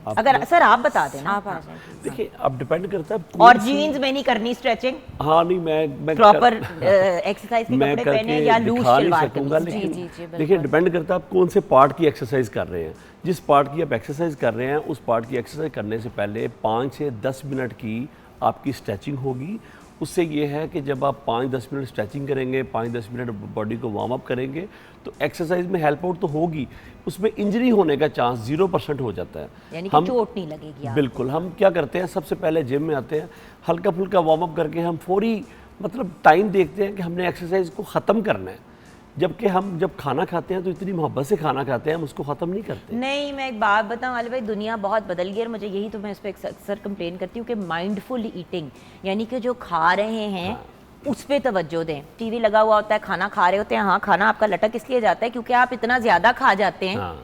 अगर सर आप बता देना, आप आ जाइए। देखिए अब डिपेंड करता है, और जीन्स में नहीं करनी स्ट्रेचिंग, हाँ नहीं मैं प्रॉपर एक्सरसाइज के कपड़े पहने या लूज शलवार करूँगा, लेकिन देखिए डिपेंड करता है आप कौन से पार्ट की एक्सरसाइज कर रहे हैं। जिस पार्ट की आप एक्सरसाइज कर रहे हैं उस पार्ट की एक्सरसाइज करने से पहले 5 से 10 मिनट की आपकी स्ट्रेचिंग होगी, उससे ये है कि जब आप 5-10 मिनट स्ट्रेचिंग करेंगे, 5-10 मिनट बॉडी को वार्म अप करेंगे, तो एक्सरसाइज में हेल्प आउट तो होगी, उसमें इंजरी होने का चांस 0% हो जाता है। यानी कि चोट नहीं लगेगी आपको। बिल्कुल। हम क्या करते हैं, सबसे पहले जिम में आते हैं, हल्का फुल्का वार्म अप करके हम फौरी मतलब टाइम देखते हैं कि हमने एक्सरसाइज को ख़त्म करना है, जबकि हम जब खाना खाते हैं तो इतनी मोहब्बत से खाना खाते हैं, हम उसको ख़त्म नहीं करते। नहीं, मैं एक बात बताऊं वाले भाई, दुनिया बहुत बदल गई है और मुझे यही तो मैं इस पर अक्सर कंप्लेन करती हूँ कि माइंडफुल ईटिंग, यानी कि जो खा रहे हैं उस पर तवज्जो दें। टीवी लगा हुआ होता है, खाना खा रहे होते हैं, हाँ खाना आपका लटक इसलिए जाता है क्योंकि आप इतना ज़्यादा खा जाते हैं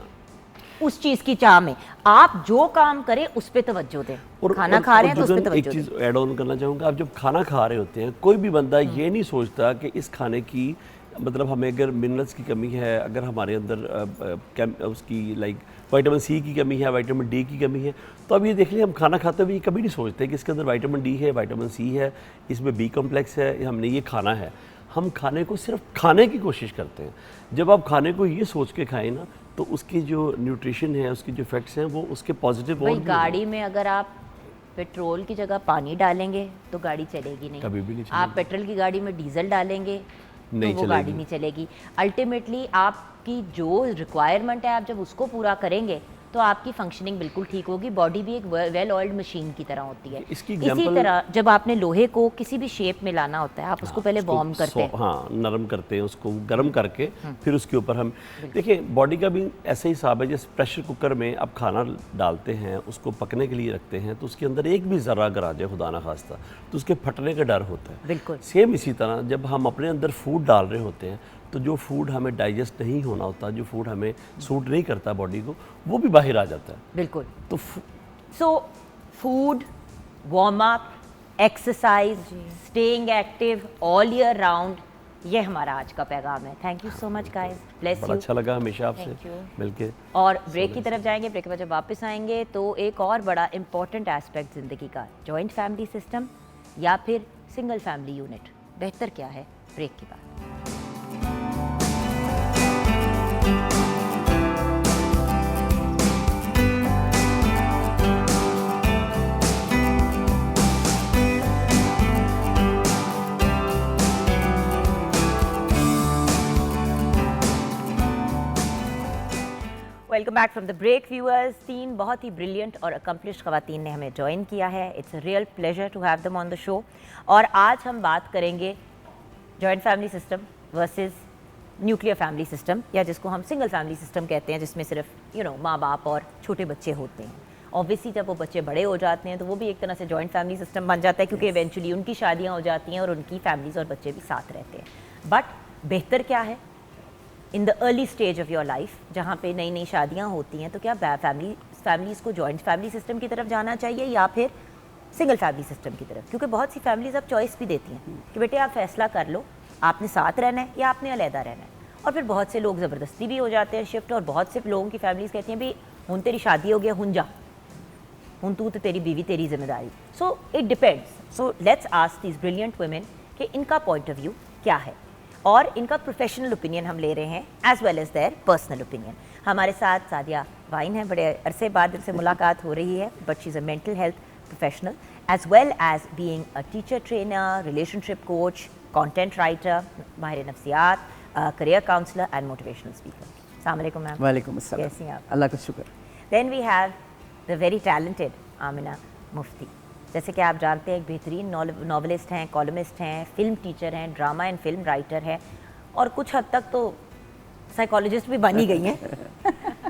उस चीज़ की चाह में। आप जो काम करें उस पर तवज्जो दें, खाना खा रहे हैं तो उस पर तवज्जो एक चीज़ ऐड ऑन करना चाहूँगा, आप जब खाना खा रहे होते हैं, कोई भी बंदा ये नहीं सोचता कि इस खाने की मतलब हमें अगर मिनरल्स की कमी है, अगर हमारे अंदर उसकी लाइक विटामिन सी की कमी है, विटामिन डी की कमी है, तो अब ये देख लिया हम खाना खाते हुए ये कभी नहीं सोचते कि इसके अंदर विटामिन डी है, विटामिन सी है, इसमें बी कॉम्प्लेक्स है, हमने ये खाना है। हम खाने को सिर्फ खाने की कोशिश करते हैं। जब आप खाने को ये सोच के खाएं ना, तो उसकी जो न्यूट्रिशन है, उसकी जो इफेक्ट्स हैं, वो उसके पॉजिटिव भाई गाड़ी में अगर आप पेट्रोल की जगह पानी डालेंगे तो गाड़ी चलेगी नहीं, कभी भी नहीं चलेगी। आप पेट्रोल की गाड़ी में डीजल डालेंगे तो वो गाड़ी नहीं चलेगी। अल्टीमेटली आपकी जो रिक्वायरमेंट है, आप जब उसको पूरा करेंगे तो आपकी फंक्शनिंग बिल्कुल ठीक होगी। बॉडी भी एक वेल ऑयल्ड मशीन की तरह होती है। इसी तरह जब आपने लोहे को किसी भी शेप में लाना होता है, आप उसको पहले वार्म करते हैं, हाँ नरम करते हैं, उसको गर्म करके फिर उसके ऊपर हम देखिए बॉडी का भी ऐसा ही हिसाब है। जैसे प्रेशर कुकर में आप खाना डालते हैं, उसको पकने के लिए रखते हैं, तो उसके अंदर एक भी ज़रा अगर आ जाए खुदा ना खास्ता तो उसके फटने का डर होता है। बिल्कुल सेम इसी तरह जब हम अपने अंदर फूड डाल रहे होते हैं, तो जो फूड हमें डाइजेस्ट नहीं होना होता, जो फूड हमें सूट नहीं करता बॉडी को, वो भी बाहर आ जाता है। बिल्कुल। तो so food, warm up, exercise, staying active all year round, ये हमारा आज का पैगाम है। Thank you so much guys, bless you. बड़ा अच्छा लगा हमेशा आपसे मिलके। और ब्रेक की तरफ जाएंगे, ब्रेक के बाद जब वापस आएंगे तो एक और बड़ा इंपॉर्टेंट एस्पेक्ट ज़िंदगी का, जॉइंट फैमिली सिस्टम या फिर सिंगल फैमिली यूनिट, बेहतर क्या है, ब्रेक के बाद। Welcome back from the break viewers. 3 बहुत ही ब्रिलियंट और अकम्पलिश्ड ख़वातीन ने हमें ज्वाइन किया है। It's a real pleasure to have them on the show. और आज हम बात करेंगे joint family system versus nuclear family system, या जिसको हम सिंगल फैमिली सिस्टम कहते हैं, जिसमें सिर्फ माँ बाप और छोटे बच्चे होते हैं। ऑब्वियसली जब वो बच्चे बड़े हो जाते हैं तो वो भी एक तरह से जॉइंट फैमिली सिस्टम बन जाता है, क्योंकि इवेंचुअली उनकी शादियाँ हो जाती हैं और उनकी फैमिलीज और बच्चे भी साथ रहते हैं। बट बेहतर क्या है in the early stage of your life, जहाँ पे नई नई शादियाँ होती हैं, तो क्या फैमिलीज़ को जॉइंट फैमिली सिस्टम की तरफ जाना चाहिए या फिर सिंगल फैमिली सिस्टम की तरफ? क्योंकि बहुत सी फैमिलीज़ अब चॉइस भी देती हैं कि बेटे आप फैसला कर लो, आपने साथ रहना है या आपने अलहदा रहना है। और फिर बहुत से लोग ज़बरदस्ती भी हो जाते हैं शिफ्ट, और बहुत से लोगों की फैमिलीज़ कहती हैं भाई हुन तेरी शादी हो गया, हुन जा, हुन तू तो तेरी बीवी, तेरी जिम्मेदारी। So it depends. So let's ask these brilliant women कि इनका पॉइंट ऑफ व्यू क्या है और इनका प्रोफेशनल ओपिनियन हम ले रहे हैं, as well as their personal opinion. हमारे साथ सादिया वाइन है, बड़े अरसे बाद इनसे मुलाकात हो रही है, but she is a mental health professional as well as being a teacher trainer, relationship coach, content writer, माहिर नफ्सियात, career counsellor and motivational speaker. अस्सलाम वालेकुम मैम। वालेकुम अस्सलाम। कैसी हैं आप? अल्लाह का शुक्र। Then we have the very talented Amina Mufti. जैसे कि आप जानते हैं एक बेहतरीन नॉवलिस्ट हैं, कॉलमिस्ट हैं, फिल्म टीचर हैं, ड्रामा एंड फिल्म राइटर हैं, और कुछ हद तक तो साइकोलॉजिस्ट भी बन ही गई हैं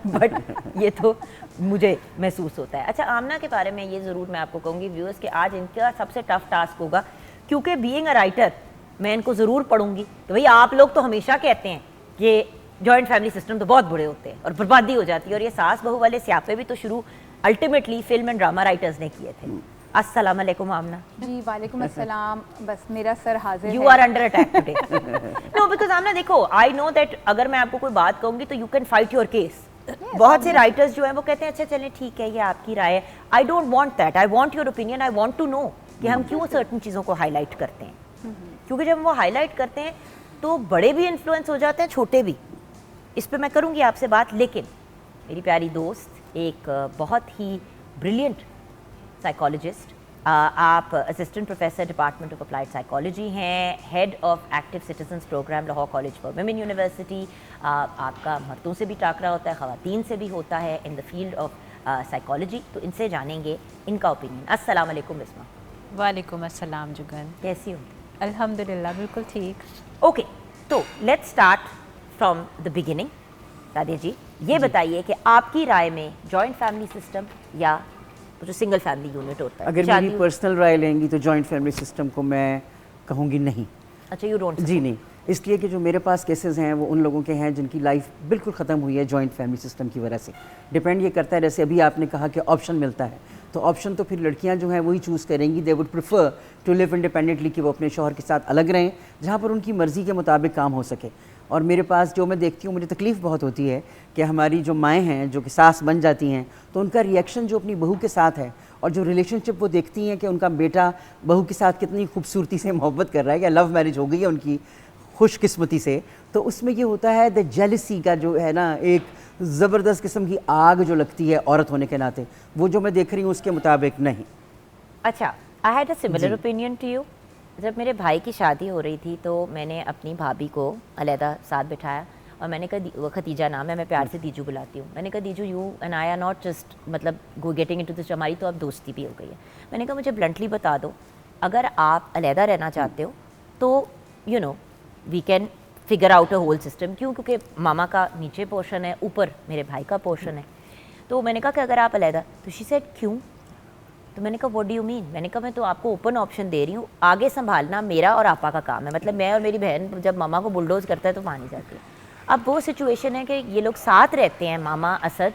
बट ये तो मुझे महसूस होता है। अच्छा, आमना के बारे में ये ज़रूर मैं आपको कहूँगी व्यूअर्स कि आज इनका सबसे टफ टास्क होगा, क्योंकि बीइंग अ राइटर मैं इनको ज़रूर पढ़ूंगी कि भाई आप लोग तो हमेशा कहते हैं कि जॉइंट फैमिली सिस्टम तो बहुत बुरे होते हैं और बर्बादी हो जाती है, और ये सास बहू वाले स्यापे भी तो शुरू ultimately film and drama writers ने किए थे। अस्सलाम वालेकुम आमना। जी वालेकुम अस्सलाम। बस मेरा सर हाजिर you are under attack today. No because Amna देखो, आई नो दैट अगर मैं आपको कोई बात कहूंगी तो you can fight your case. बहुत से राइटर्स जो हैं वो कहते हैं अच्छा चलें ठीक है, ये आपकी राय है। I don't want that, I want your opinion, I want to know कि हम क्यों सर्टन चीज़ों को हाईलाइट करते हैं, क्योंकि जब वो हाईलाइट करते हैं तो बड़े भी इन्फ्लुएंस हो जाते हैं, छोटे भी। इस पर मैं करूँगी आपसे बात, लेकिन मेरी प्यारी दोस्त एक बहुत ही ब्रिलियंट साइकोलॉजिस्ट आप assistant professor department of applied psychology हैं, head of active citizens program Lahore college for women university. आपका मर्दों से भी टाकरा होता है, ख़वातीन से भी होता है in the field of psychology. तो इनसे जानेंगे इनका ओपिनियन। अस्सलाम वालेकुम बिस्मा। वालेकुम अस्सलाम जुगन। कैसी हो? अल्हम्दुलिल्लाह बिल्कुल ठीक। ओके, तो let's start from the beginning. Radhe ji, ये बताइए कि आपकी राय में जॉइंट फैमिली सिस्टम या जो सिंगल फैमिली यूनिट होता है, अगर मेरी पर्सनल राय लेंगी तो जॉइंट फैमिली सिस्टम को मैं कहूँगी नहीं। अच्छा, यू डोंट? जी नहीं, इसलिए कि जो मेरे पास केसेस हैं वो उन लोगों के हैं जिनकी लाइफ बिल्कुल ख़त्म हुई है जॉइंट फैमिली सिस्टम की वजह से। डिपेंड ये करता है, जैसे अभी आपने कहा कि ऑप्शन मिलता है, तो ऑप्शन तो फिर लड़कियां जो हैं वही चूज़ करेंगी। They would prefer to live independently, कि वो अपने शौहर के साथ अलग रहें जहाँ पर उनकी मर्ज़ी के मुताबिक काम हो सके। और मेरे पास जो मैं देखती हूँ, मुझे तकलीफ़ बहुत होती है कि हमारी जो माएँ हैं जो कि सास बन जाती हैं, तो उनका रिएक्शन जो अपनी बहू के साथ है और जो रिलेशनशिप वो देखती हैं कि उनका बेटा बहू के साथ कितनी खूबसूरती से मोहब्बत कर रहा है, या लव मैरिज हो गई है उनकी खुशकिस्मती से, तो उसमें ये होता है द जेलसी का जो है ना, एक ज़बरदस्त किस्म की आग जो लगती है औरत होने के नाते, वो जो मैं देख रही हूँ उसके मुताबिक नहीं। अच्छा, I had a similar opinion to you. जब मेरे भाई की शादी हो रही थी तो मैंने अपनी भाभी को अलहदा साथ बिठाया और मैंने कहा, वो खतीजा नाम है, मैं प्यार से दीजू बुलाती हूँ, मैंने कहा दीजू you and I are not just मतलब गो गेटिंग इनटू दिस, हमारी तो अब दोस्ती भी हो गई है। मैंने कहा मुझे ब्लंटली बता दो, अगर आप अलहदा रहना चाहते हो तो you know we can figure out a whole system. क्यों? क्योंकि मामा का नीचे पोर्शन है, ऊपर मेरे भाई का पोर्शन है। तो मैंने कहा कि अगर आप अलहदा, तो शी सेड क्यों? तो मैंने कहा व्हाट डू यू मीन? मैंने कहा मैं तो आपको ओपन ऑप्शन दे रही हूँ, आगे संभालना मेरा और आपा का काम है। मतलब मैं और मेरी बहन जब मामा को बुलडोज करता है तो मानी जाती है। अब वो सिचुएशन है कि ये लोग साथ रहते हैं, मामा असद,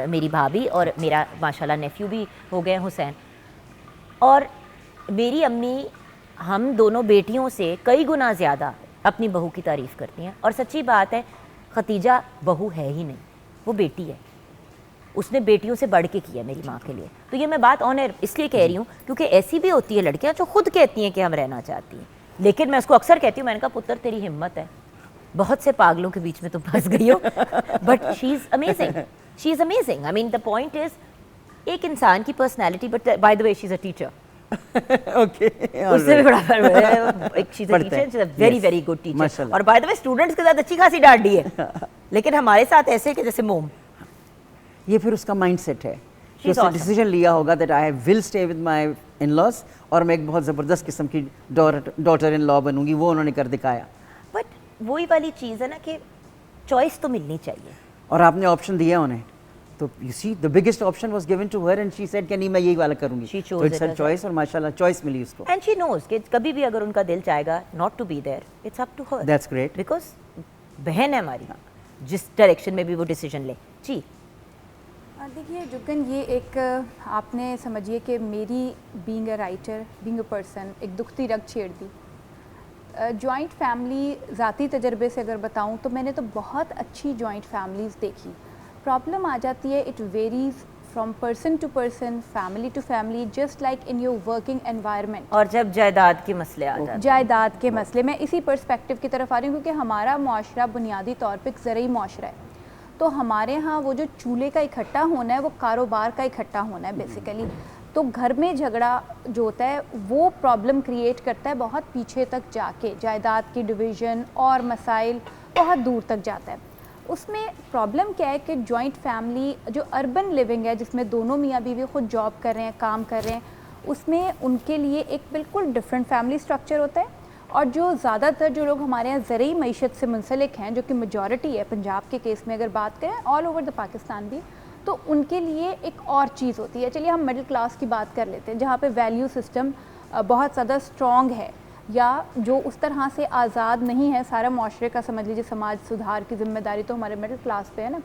मेरी भाभी और मेरा माशाल्लाह नेफ्यू भी हो गए हुसैन, और मेरी अम्मी हम दोनों बेटियों से कई गुना ज़्यादा अपनी बहू की तारीफ़ करती हैं। और सच्ची बात है, खतीजा बहू है ही नहीं, वो बेटी है, उसने बेटियों से बढ़ के किया मेरी माँ के लिए। तो ये मैं बात ऑनर इसलिए कह रही हूँ क्योंकि ऐसी भी होती है लड़कियाँ जो खुद कहती हैं कि हम रहना चाहती हैं, लेकिन मैं उसको अक्सर कहती हूँ, मैंने कहा पुत्र तेरी हिम्मत है, बहुत से पागलों के बीच में तुम फंस गई हो, but she is amazing, she is amazing. I mean the point is, एक इंसान की personality, but by the way she is a teacher, okay, उससे भी बड़ा she is a teacher, she is a very very good teacher. और बाय द वे स्टूडेंट्स के साथ अच्छी खासी डांट दी है, लेकिन हमारे साथ ऐसे कि जैसे मोम। ये फिर उसका माइंडसेट है कि उसने डिसीजन लिया होगा that I will stay with my in-laws और मैं एक बहुत ज़बरदस्त किस्म की डॉटर इन लॉ बनूंगी, वो उन्होंने कर दिखाया। बट वही वाली चीज़ है ना कि चॉइस तो मिलनी चाहिए, और आपने ऑप्शन दिया उन्हें, तो you see the biggest option was given to her and she said कि नहीं मैं यही वाला करूंगी, तो इट्स हर चॉइस, और माशाल्लाह चॉइस मिली उसको, एंड शी नोज कि कभी भी अगर उनका दिल चाहेगा not to be there, it's up to her. That's great, because बहन है हमारी, जिस डायरेक्शन में भी वो डिसीजन ले। जी देखिए जुगन, ये एक आपने समझिए कि मेरी being a writer, being a person, एक दुखती रग छेड़ दी। जॉइंट फैमिली ज़ाती तजर्बे से अगर बताऊं तो मैंने तो बहुत अच्छी जॉइंट फैमिलीज़ देखी। प्रॉब्लम आ जाती है, it varies from person to person, family to family, just like in your working environment. और जब जायदाद के मसले आ जाते हैं, जायदाद के मसले, मैं इसी पर्सपेक्टिव की तरफ आ रही हूँ क्योंकि हमारा मुआशरा बुनियादी तौर पर एक ज़रई मुआशरा है। तो हमारे यहाँ वो जो चूल्हे का इकट्ठा होना है वो कारोबार का इकट्ठा होना है बेसिकली। तो घर में झगड़ा जो होता है वो प्रॉब्लम क्रिएट करता है बहुत पीछे तक जाके, जायदाद की डिवीज़न और मसाइल बहुत दूर तक जाता है। उसमें प्रॉब्लम क्या है कि जॉइंट फैमिली जो अर्बन लिविंग है, जिसमें दोनों मियाँ बीवी खुद जॉब कर रहे हैं, काम कर रहे हैं, उसमें उनके लिए एक बिल्कुल डिफरेंट फैमिली स्ट्रक्चर होता है। और जो ज़्यादातर जो लोग हमारे यहाँ ज़रूरी मईशत से मुंसलिक हैं, जो कि मेजॉरिटी है पंजाब के केस में अगर बात करें, ऑल ओवर द पाकिस्तान भी, तो उनके लिए एक और चीज़ होती है। चलिए हम मिडिल क्लास की बात कर लेते हैं, जहाँ पे वैल्यू सिस्टम बहुत ज़्यादा स्ट्रॉन्ग है या जो उस तरह से आज़ाद नहीं है। सारा माशरे का समझ लीजिए समाज सुधार की जिम्मेदारी तो हमारे मिडिल क्लास पे है ना,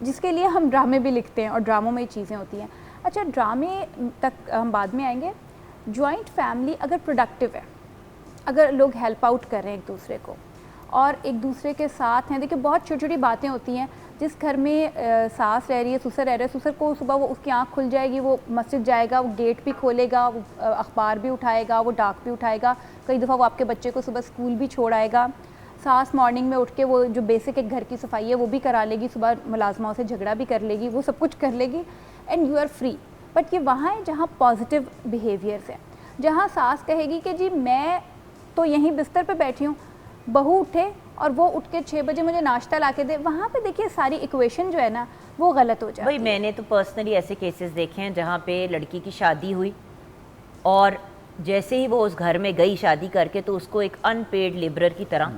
जिसके लिए हम ड्रामे भी लिखते हैं और ड्रामों में ये चीज़ें होती हैं। अच्छा, ड्रामे तक हम बाद में आएंगे। जॉइंट फैमिली अगर प्रोडक्टिव है, अगर लोग हेल्प आउट कर रहे हैं एक दूसरे को और एक दूसरे के साथ हैं, देखिए बहुत छोटी छोटी बातें होती हैं। जिस घर में सास रह रही है, ससुर रह रहा है, ससुर को सुबह वो उसकी आंख खुल जाएगी, वो मस्जिद जाएगा, वो गेट भी खोलेगा, वो अखबार भी उठाएगा, वो डाक भी उठाएगा, कई दफ़ा वो आपके बच्चे को सुबह स्कूल भी छोड़ आएगा। सास मॉर्निंग में उठ के वो जो बेसिक एक घर की सफाई है वो भी करा लेगी, सुबह मुलाजमाओं से झगड़ा भी कर लेगी, वो सब कुछ कर लेगी and you are free. But ये वहाँ है जहाँ पॉजिटिव बिहेवियर्स हैं, जहाँ सास कहेगी कि जी मैं तो यहीं बिस्तर पे बैठी हूँ, बहू उठे और वो उठ के 6 बजे मुझे नाश्ता ला के दे, वहाँ पे देखिए सारी इक्वेशन जो है ना वो गलत हो जाती भाई है। मैंने तो पर्सनली ऐसे केसेस देखे हैं जहाँ पे लड़की की शादी हुई और जैसे ही वो उस घर में गई शादी करके तो उसको एक अनपेड लेबरर की तरह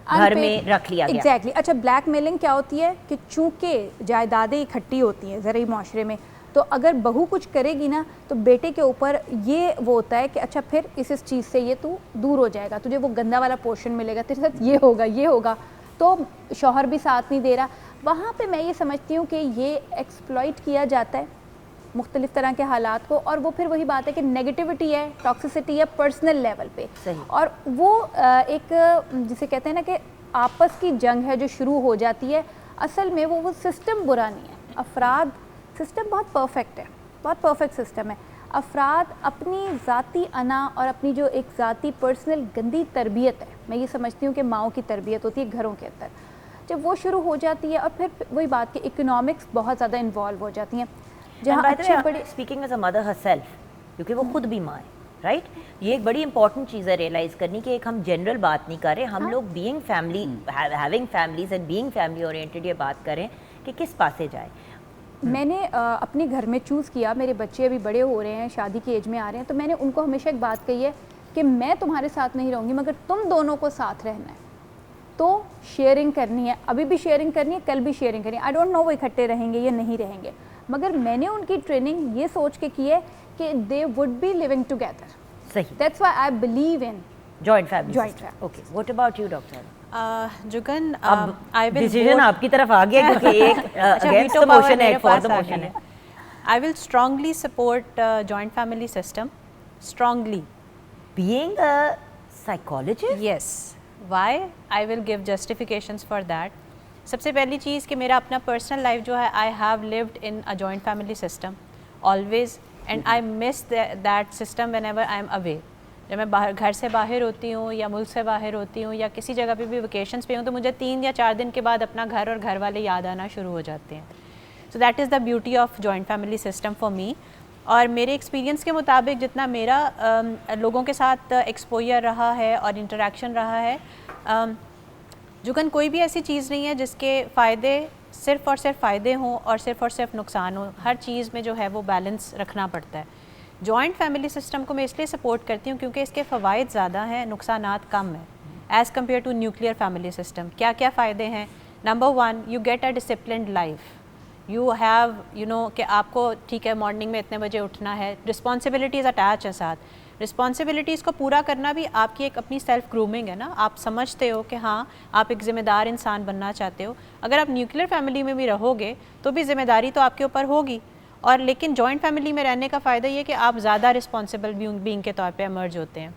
घर में रख लिया गया। एग्जैक्टली। अच्छा, ब्लैकमेलिंग क्या होती है कि चूंकि जायदादें इकट्ठी होती हैं ज़रूरी माशरे में, तो अगर बहू कुछ करेगी ना तो बेटे के ऊपर ये वो होता है कि अच्छा फिर इस चीज़ से ये तू दूर हो जाएगा, तुझे वो गंदा वाला पोर्शन मिलेगा, तेरे साथ ये होगा, तो शौहर भी साथ नहीं दे रहा। वहाँ पे मैं ये समझती हूँ कि ये एक्सप्लॉइट किया जाता है मुख्तलिफ तरह के हालात को, और वो फिर वही बात है कि नेगेटिविटी है, टॉक्सिसिटी है पर्सनल लेवल पे। सही। और वो एक जिसे कहते हैं ना कि आपस की जंग है जो शुरू हो जाती है। असल में वो सिस्टम बुरा नहीं है, अफराद, सिस्टम बहुत परफेक्ट है, बहुत परफेक्ट सिस्टम है। अफराद अपनी ज़ाती अना और अपनी जो एक ज़ाती पर्सनल गंदी तरबियत है, मैं ये समझती हूँ कि माओ की तरबियत होती है घरों के अंदर, जब वो शुरू हो जाती है और फिर वही बात कि इकोनॉमिक्स बहुत ज़्यादा इन्वॉल्व हो जाती हैं, जहाँ अच्छे बड़े speaking as a mother herself, क्योंकि वो खुद भी माँ है, राइट? ये एक बड़ी इंपॉर्टेंट चीज़ है रियलाइज़ करनी कि एक हम जनरल बात नहीं कर रहे, हम लोग being family, having families and being family oriented ये बात करें कि किस पासे जाए। मैंने अपने घर में चूज़ किया, मेरे बच्चे अभी बड़े हो रहे हैं, शादी की एज में आ रहे हैं, तो मैंने उनको हमेशा एक बात कही है कि मैं तुम्हारे साथ नहीं रहूँगी, मगर तुम दोनों को साथ रहना है, तो शेयरिंग करनी है, अभी भी शेयरिंग करनी है, कल भी शेयरिंग करनी है। आई डोंट नो वो इकट्ठे रहेंगे या नहीं रहेंगे, मगर मैंने उनकी ट्रेनिंग ये सोच के की है कि they would be living together. सही। That's why I believe in joint family. Joint family. Okay, what about you doctor? Jugan, अब आई विल डिसीजन आपकी तरफ आ गया क्योंकि एक अगेंस्ट द मोशन है, एक फॉर द मोशन है। I will strongly support joint family system. Strongly. Being a psychologist? Yes. Why? I will give justifications for that. सबसे पहली चीज़ कि मेरा अपना पर्सनल लाइफ जो है, I have lived in a joint family system always, and I miss that system whenever I am away. जब मैं बाहर, घर से बाहर होती हूँ या मुल्क से बाहर होती हूँ या किसी जगह पे भी वेकेशंस पे हूँ, तो मुझे 3 या 4 दिन के बाद अपना घर और घर वाले याद आना शुरू हो जाते हैं। So that is the beauty of joint family system for me. और मेरे एक्सपीरियंस के मुताबिक जितना मेरा लोगों के साथ एक्सपोजर रहा है और इंटरेक्शन रहा है, जुगन कोई भी ऐसी चीज़ नहीं है जिसके फ़ायदे सिर्फ़ और सिर्फ फ़ायदे हों और सिर्फ नुकसान हो। हर चीज़ में जो है वो बैलेंस रखना पड़ता है। जॉइंट फैमिली सिस्टम को मैं इसलिए सपोर्ट करती हूँ क्योंकि इसके फ़वाइद ज़्यादा हैं, नुकसानात कम हैं as compare to nuclear family system. क्या क्या फ़ायदे हैं? Number 1, you get a disciplined life. You have कि आपको ठीक है मॉर्निंग में इतने बजे उठना है, रिस्पॉन्सिबिलिटीज़ अटैच है साथ। रिस्पॉन्सिबिलिटीज़ को पूरा करना भी आपकी एक अपनी सेल्फ ग्रूमिंग है ना, आप समझते हो कि हाँ आप एक ज़िम्मेदार इंसान बनना चाहते हो। अगर आप न्यूक्लियर फैमिली में भी रहोगे तो भी ज़िम्मेदारी तो आपके ऊपर होगी, और लेकिन जॉइंट फैमिली में रहने का फ़ायदा ये कि आप ज़्यादा रिस्पॉन्सिबल बीइंग के तौर पे इमर्ज होते हैं।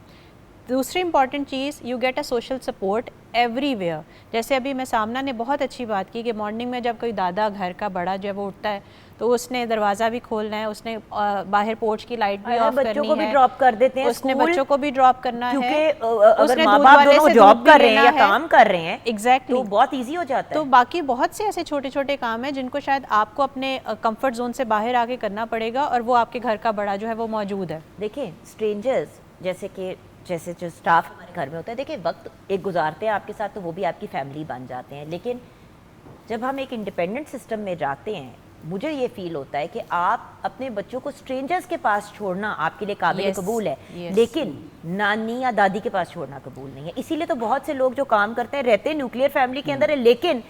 दूसरी important cheese, you get a social support everywhere. जैसे अभी मैं सामना ने बहुत अच्छी बात की कि मॉर्निंग में जब कोई दादा घर का बड़ा जब वो उठता है तो उसने दरवाज़ा भी खोलना है, उसने बाहर पोर्च की लाइट भी ऑफ करनी है, बच्चों को भी ड्रॉप कर देते हैं, उसने बच्चों को भी ड्रॉप करना है, क्योंकि अगर उसने माँ दूध बाप वाले दोनों से जॉब दूध भी कर रहे हैं लेना या है। काम कर रहे हैं, एग्जैक्टली, तो बहुत इजी हो जाता है। तो बाकी बहुत से ऐसे छोटे छोटे काम हैं जिनको शायद आपको अपने कंफर्ट जोन से बाहर आके करना पड़ेगा, और वो आपके घर का बड़ा जो है वो मौजूद है। देखिए स्ट्रेंजर्स जैसे जो स्टाफ हमारे घर में होता है, देखिए वक्त एक गुजारते हैं आपके साथ तो वो भी आपकी फैमिली बन जाते हैं, लेकिन जब हम एक इंडिपेंडेंट सिस्टम में जाते हैं, मुझे ये फील होता है कि आप अपने बच्चों को स्ट्रेंजर्स के पास छोड़ना आपके लिए काबिल कबूल है, लेकिन नानी या दादी के पास छोड़ना कबूल नहीं है। इसीलिए तो बहुत से लोग जो काम करते हैं रहते हैं न्यूक्लियर फैमिली के अंदर है, लेकिन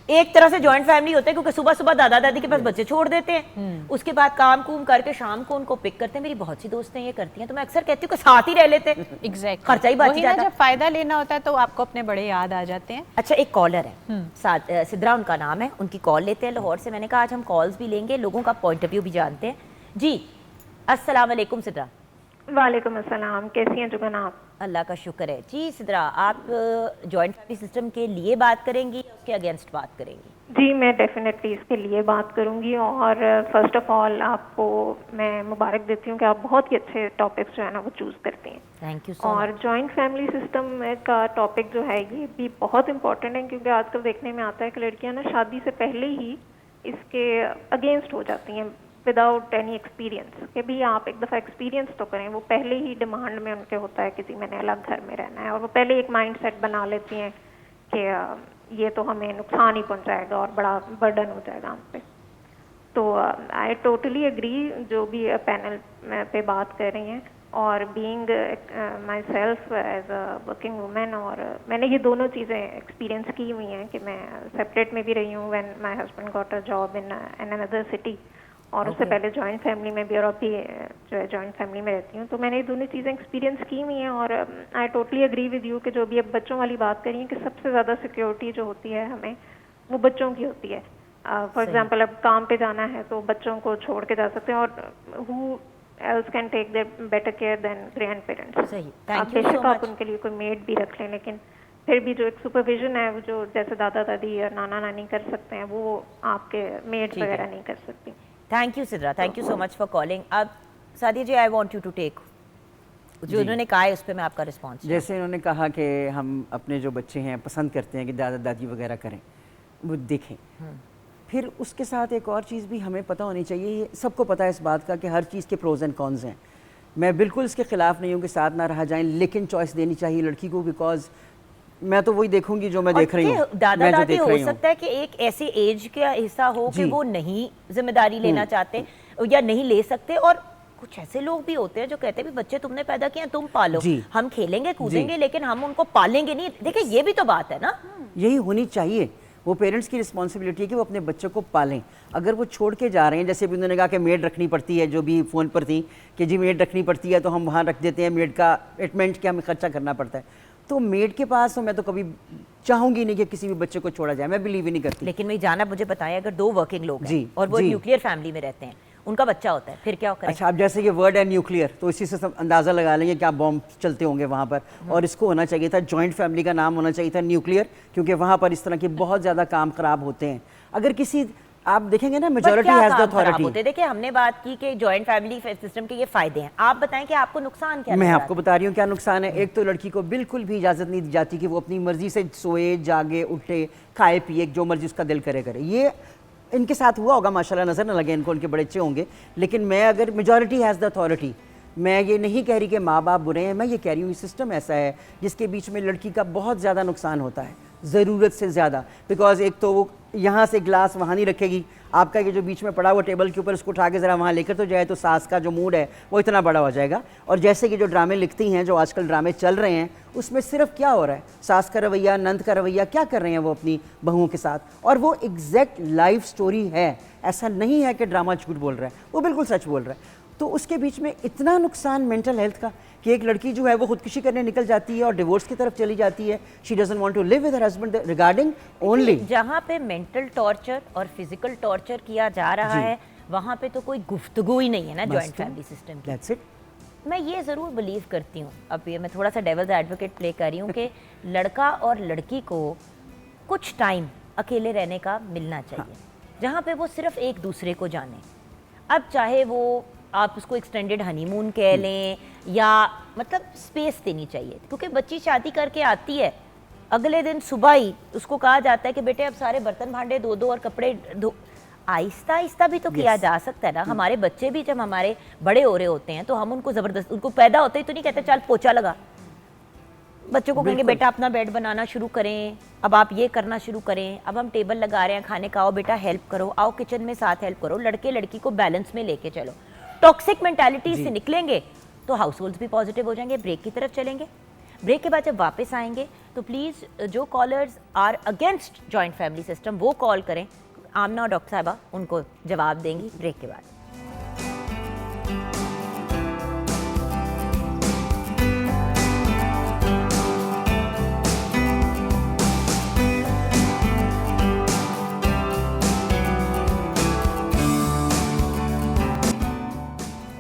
एक तरह से जॉइंट फैमिली होता है क्योंकि सुबह सुबह दादा दादी के पास बच्चे छोड़ देते हैं, उसके बाद काम कूम करके शाम को उनको पिक करते हैं। मेरी बहुत सी दोस्तें ये करती हैं, तो मैं अक्सर कहती हूँ कि साथ ही रह लेते हैं, एग्जैक्टली, खर्चा ही बाकी जाता है। जब फायदा लेना होता है तो आपको अपने बड़े याद आ जाते हैं। अच्छा, एक कॉलर है साथ, सिद्रा उनका नाम है, उनकी कॉल लेते हैं लाहौर से। मैंने कहा आज हम कॉल्स भी लेंगे, लोगों का पॉइंट ऑफ व्यू भी जानते हैं। जी अस्सलाम वालेकुम सिद्रा। वालेकुम अस्सलाम, कैसी हैं जुगन आप? अल्लाह का शुक्र है। जी सिद्रा, आप जॉइंट फैमिली सिस्टम के लिए बात करेंगी या उसके अगेंस्ट बात करेंगी? जी मैं डेफिनेटली इसके लिए बात करूंगी, और फर्स्ट ऑफ ऑल आपको मैं मुबारक देती हूँ कि आप बहुत ही अच्छे टॉपिक्स जो है ना वो चूज़ करते हैं। थैंक यू सो और जॉइंट फैमिली सिस्टम का टॉपिक जो है ये भी बहुत इंपॉर्टेंट है, क्योंकि आजकल देखने में आता है कि लड़कियां ना शादी से पहले ही इसके अगेंस्ट हो जाती हैं, विदाउट एनी एक्सपीरियंस, कि भी आप एक दफ़ा एक्सपीरियंस तो करें। वो पहले ही डिमांड में उनके होता है किसी मैंने अलग घर में रहना है, और वो पहले एक माइंड सेट बना लेती हैं कि ये तो हमें नुकसान ही पहुंचाएगा और बड़ा बर्डन हो जाएगा हम पे। तो आई टोटली एग्री जो भी पैनल पे बात कर रही हैं, और being myself as a working women, और मैंने ये दोनों चीज़ें एक्सपीरियंस की हुई हैं कि मैं सेपरेट में भी रही हूँ when my husband got a job in another city, और उससे पहले जॉइंट फैमिली में भी, और अभी जो है जॉइंट फैमिली में रहती हूँ। तो मैंने ये दोनों चीज़ें एक्सपीरियंस की हुई हैं, और I totally agree with you कि जो भी अब बच्चों वाली बात करी है कि सबसे ज़्यादा सिक्योरिटी जो होती है हमें वो बच्चों की होती है। फॉर एग्जाम्पल अब काम पे जाना है तो बच्चों को छोड़ के जा सकते हैं, और who else can take their better care than grandparents. सही, आप थैंक यू सो बेशक आप मच। उनके लिए कोई मेड भी रख लें, लेकिन फिर भी जो एक सुपरविजन है वो जो जैसे दादा दादी या नाना नानी कर सकते हैं वो आपके मेड वगैरह नहीं कर सकती। Thank you Sidra, thank you so much for calling. अब Sadia ji, I want you to take जो उन्होंने कहा है उस पर मैं आपका रिस्पॉन्स। जैसे उन्होंने कहा कि हम अपने जो बच्चे हैं पसंद करते हैं कि दादा दादी वगैरह करें, वो देखें। फिर उसके साथ एक और चीज़ भी हमें पता होनी चाहिए, ये सबको पता है इस बात का कि हर चीज़ के प्रोज एंड कॉन्स हैं। मैं बिल्कुल इसके ख़िलाफ़ नहीं हूँ कि साथ ना रहा जाएं, लेकिन चॉइस देनी चाहिए लड़की को, बिकॉज मैं तो वही देखूंगी जो मैं देख रही हूँ। दादा दादी हो सकता है कि एक ऐसे एज का हिस्सा हो कि वो नहीं जिम्मेदारी लेना चाहते या नहीं ले सकते, और कुछ ऐसे लोग भी होते हैं जो कहते हैं भी बच्चे तुमने पैदा किए तुम पालो, हम खेलेंगे कूदेंगे लेकिन हम उनको पालेंगे नहीं। देखिए ये भी तो बात है ना, यही होनी चाहिए। वो पेरेंट्स की रिस्पॉन्सिबिलिटी है कि वो अपने बच्चों को पालें। अगर वो छोड़ के जा रहे हैं, जैसे भी उन्होंने कहा कि मेड रखनी पड़ती है, जो भी फ़ोन पर थी कि जी मेड रखनी पड़ती है तो हम वहाँ रख देते हैं, मेड का एटमेंट के हमें खर्चा करना पड़ता है, तो मेड के पास मैं तो कभी चाहूंगी नहीं कि किसी भी बच्चे को छोड़ा जाए, मैं बिलीव ही नहीं करती। लेकिन मैं जाना मुझे बताएं, अगर दो वर्किंग लोग हैं और वो न्यूक्लियर फैमिली में रहते हैं, उनका बच्चा होता है, फिर क्या करें? अच्छा, आप जैसे ये वर्ड है न्यूक्लियर, तो इसी से सब अंदाज़ा लगा लेंगे क्या बॉम्ब चलते होंगे वहाँ पर। और इसको होना चाहिए था, जॉइंट फैमिली का नाम होना चाहिए था न्यूक्लियर, क्योंकि वहाँ पर इस तरह के बहुत ज़्यादा काम खराब होते हैं। अगर किसी आप देखेंगे ना, मेजॉरिटी हैज द अथॉरिटी। देखिए हमने बात की कि जॉइंट फैमिली सिस्टम के ये फायदे हैं, आप बताएं कि आपको नुकसान क्या है? मैं आपको बता रही हूँ क्या नुकसान है। एक तो लड़की को बिल्कुल भी इजाज़त नहीं दी जाती कि वो अपनी मर्जी से सोए जागे उठे खाए पिए, जो मर्जी उसका दिल करे। ये इनके साथ हुआ होगा, माशाल्लाह, नज़र ना लगे इनको, उनके बड़े अच्छे होंगे। लेकिन मैं अगर मेजॉरिटी हैज़ द अथॉरिटी, मैं ये नहीं कह रही कि माँ बाप बुरे हैं, मैं ये कह रही हूँ ये सिस्टम ऐसा है जिसके बीच में लड़की का बहुत ज़्यादा नुकसान होता है, ज़रूरत से ज़्यादा। बिकॉज एक तो वो यहाँ से गिलास वहाँ नहीं रखेगी, आपका ये जो बीच में पड़ा हुआ टेबल के ऊपर, इसको उठा के ज़रा वहाँ लेकर तो जाए, तो सास का जो मूड है वो इतना बड़ा हो जाएगा। और जैसे कि जो ड्रामे लिखती हैं, जो आजकल ड्रामे चल रहे हैं, उसमें सिर्फ क्या हो रहा है, सास का रवैया, नंद का रवैया, क्या कर रहे हैं वो अपनी बहुओं के साथ, और वो एग्जैक्ट लाइफ स्टोरी है। ऐसा नहीं है कि ड्रामा झूठ बोल रहा है, वो बिल्कुल सच बोल रहा है। तो उसके बीच में इतना नुकसान मेंटल हेल्थ का कि एक लड़की जो है वो खुदकुशी करने निकल जाती है और डिवोर्स की तरफ चली जाती है। She doesn't want to live with her husband regarding only. जहाँ पे मेंटल टॉर्चर और फिजिकल टॉर्चर किया जा रहा है, वहाँ पे तो कोई गुफ्तगू ही नहीं है ना जॉइंट फैमिली सिस्टम की। That's it. मैं ये ज़रूर बिलीव करती हूँ, अब ये मैं थोड़ा सा डेविल्स एडवोकेट प्ले कर रही हूँ कि लड़का और लड़की को कुछ टाइम अकेले रहने का मिलना चाहिए, जहाँ पे वो सिर्फ एक दूसरे को जाने। अब चाहे वो आप उसको एक्सटेंडेड हनीमून कह लें या मतलब स्पेस देनी चाहिए, क्योंकि बच्ची शादी करके आती है, अगले दिन सुबह ही उसको कहा जाता है कि बेटे अब सारे बर्तन भांडे धो दो और कपड़े धो। आहिस्ता आहिस्ता भी तो किया जा सकता है ना। हमारे बच्चे भी जब हमारे बड़े हो रहे होते हैं तो हम उनको ज़बरदस्त, उनको पैदा होते ही तो नहीं कहते चल पोछा लगा। बच्चों को कहेंगे बेटा अपना बेड बनाना शुरू करें, अब आप ये करना शुरू करें, अब हम टेबल लगा रहे हैं खाने का, आओ बेटा हेल्प करो, आओ किचन में साथ हेल्प करो। लड़के लड़की को बैलेंस में लेके चलो। टॉक्सिक मेंटालिटी से निकलेंगे तो हाउस होल्ड्स भी पॉजिटिव हो जाएंगे। ब्रेक की तरफ चलेंगे। ब्रेक के बाद जब वापस आएंगे तो प्लीज़ जो callers are against joint family system वो कॉल करें। आमना और डॉक्टर साहिबा उनको जवाब देंगी ब्रेक के बाद।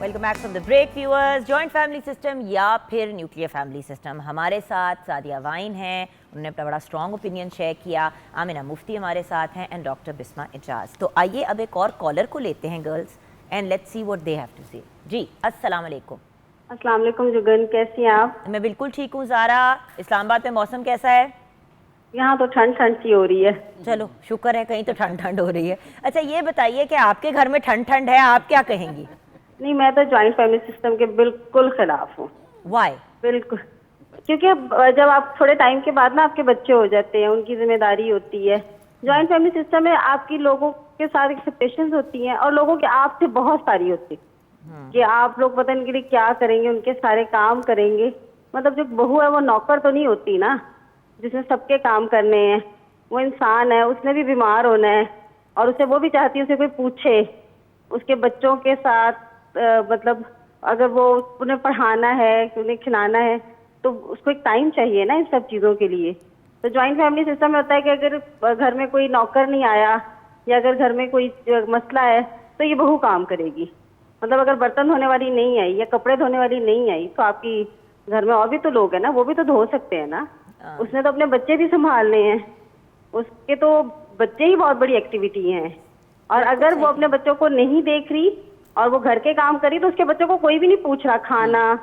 Welcome back from the break viewers. Joint family system या फिर न्यूक्लियर फैमिली सिस्टम, हमारे साथ सादिया वाइन हैं, उन्होंने अपना बड़ा स्ट्रॉन्ग ओपिनियन शेयर किया। आमिना मुफ्ती हमारे साथ हैं एंड डॉक्टर बिस्मा इजाज। तो आइए अब एक और कॉलर को लेते हैं girls and let's see what they have to say. जी अस्सलाम वालेकुम। अस्सलाम वालेकुम जुगन, कैसी हैं आप? मैं बिल्कुल ठीक हूँ। ज़ारा, इस्लामाबाद में मौसम कैसा है? यहाँ तो ठंड ठंड सी हो रही है। चलो शुक्र है कहीं तो ठंड ठंड हो रही है। अच्छा ये बताइए कि आपके घर में ठंड ठंड है, आप क्या कहेंगी? नहीं, मैं तो जॉइंट फैमिली सिस्टम के बिल्कुल खिलाफ हूँ। वाई? बिल्कुल, क्योंकि जब आप थोड़े टाइम के बाद ना आपके बच्चे हो जाते हैं, उनकी जिम्मेदारी होती है। जॉइंट फैमिली सिस्टम में आपकी लोगों के साथ एक्सपेक्टेशंस होती हैं और लोगों की आपसे बहुत सारी होती है कि आप लोग पता नहीं के लिए क्या करेंगे, उनके सारे काम करेंगे। मतलब जो बहू है वो नौकर तो नहीं होती ना, जिसने सबके काम करने हैं। वो इंसान है, उसने भी बीमार होना है और उसे वो भी चाहती है उसे कोई पूछे। उसके बच्चों के साथ मतलब अगर वो उन्हें पढ़ाना है, उन्हें खिलाना है, तो उसको एक टाइम चाहिए ना इन सब चीज़ों के लिए। तो जॉइंट फैमिली सिस्टम में होता है कि अगर घर में कोई नौकर नहीं आया या अगर घर में कोई मसला है तो ये बहू काम करेगी। मतलब अगर बर्तन धोने वाली नहीं आई या कपड़े धोने वाली नहीं आई तो आपकी घर में और भी तो लोग हैं ना, वो भी तो धो सकते हैं ना। उसने तो अपने बच्चे भी संभालने हैं, उसके तो बच्चे ही बहुत बड़ी एक्टिविटी हैं। और अगर वो अपने बच्चों को नहीं देख रही और वो घर के काम करी तो उसके बच्चों को कोई भी नहीं पूछ रहा। खाना,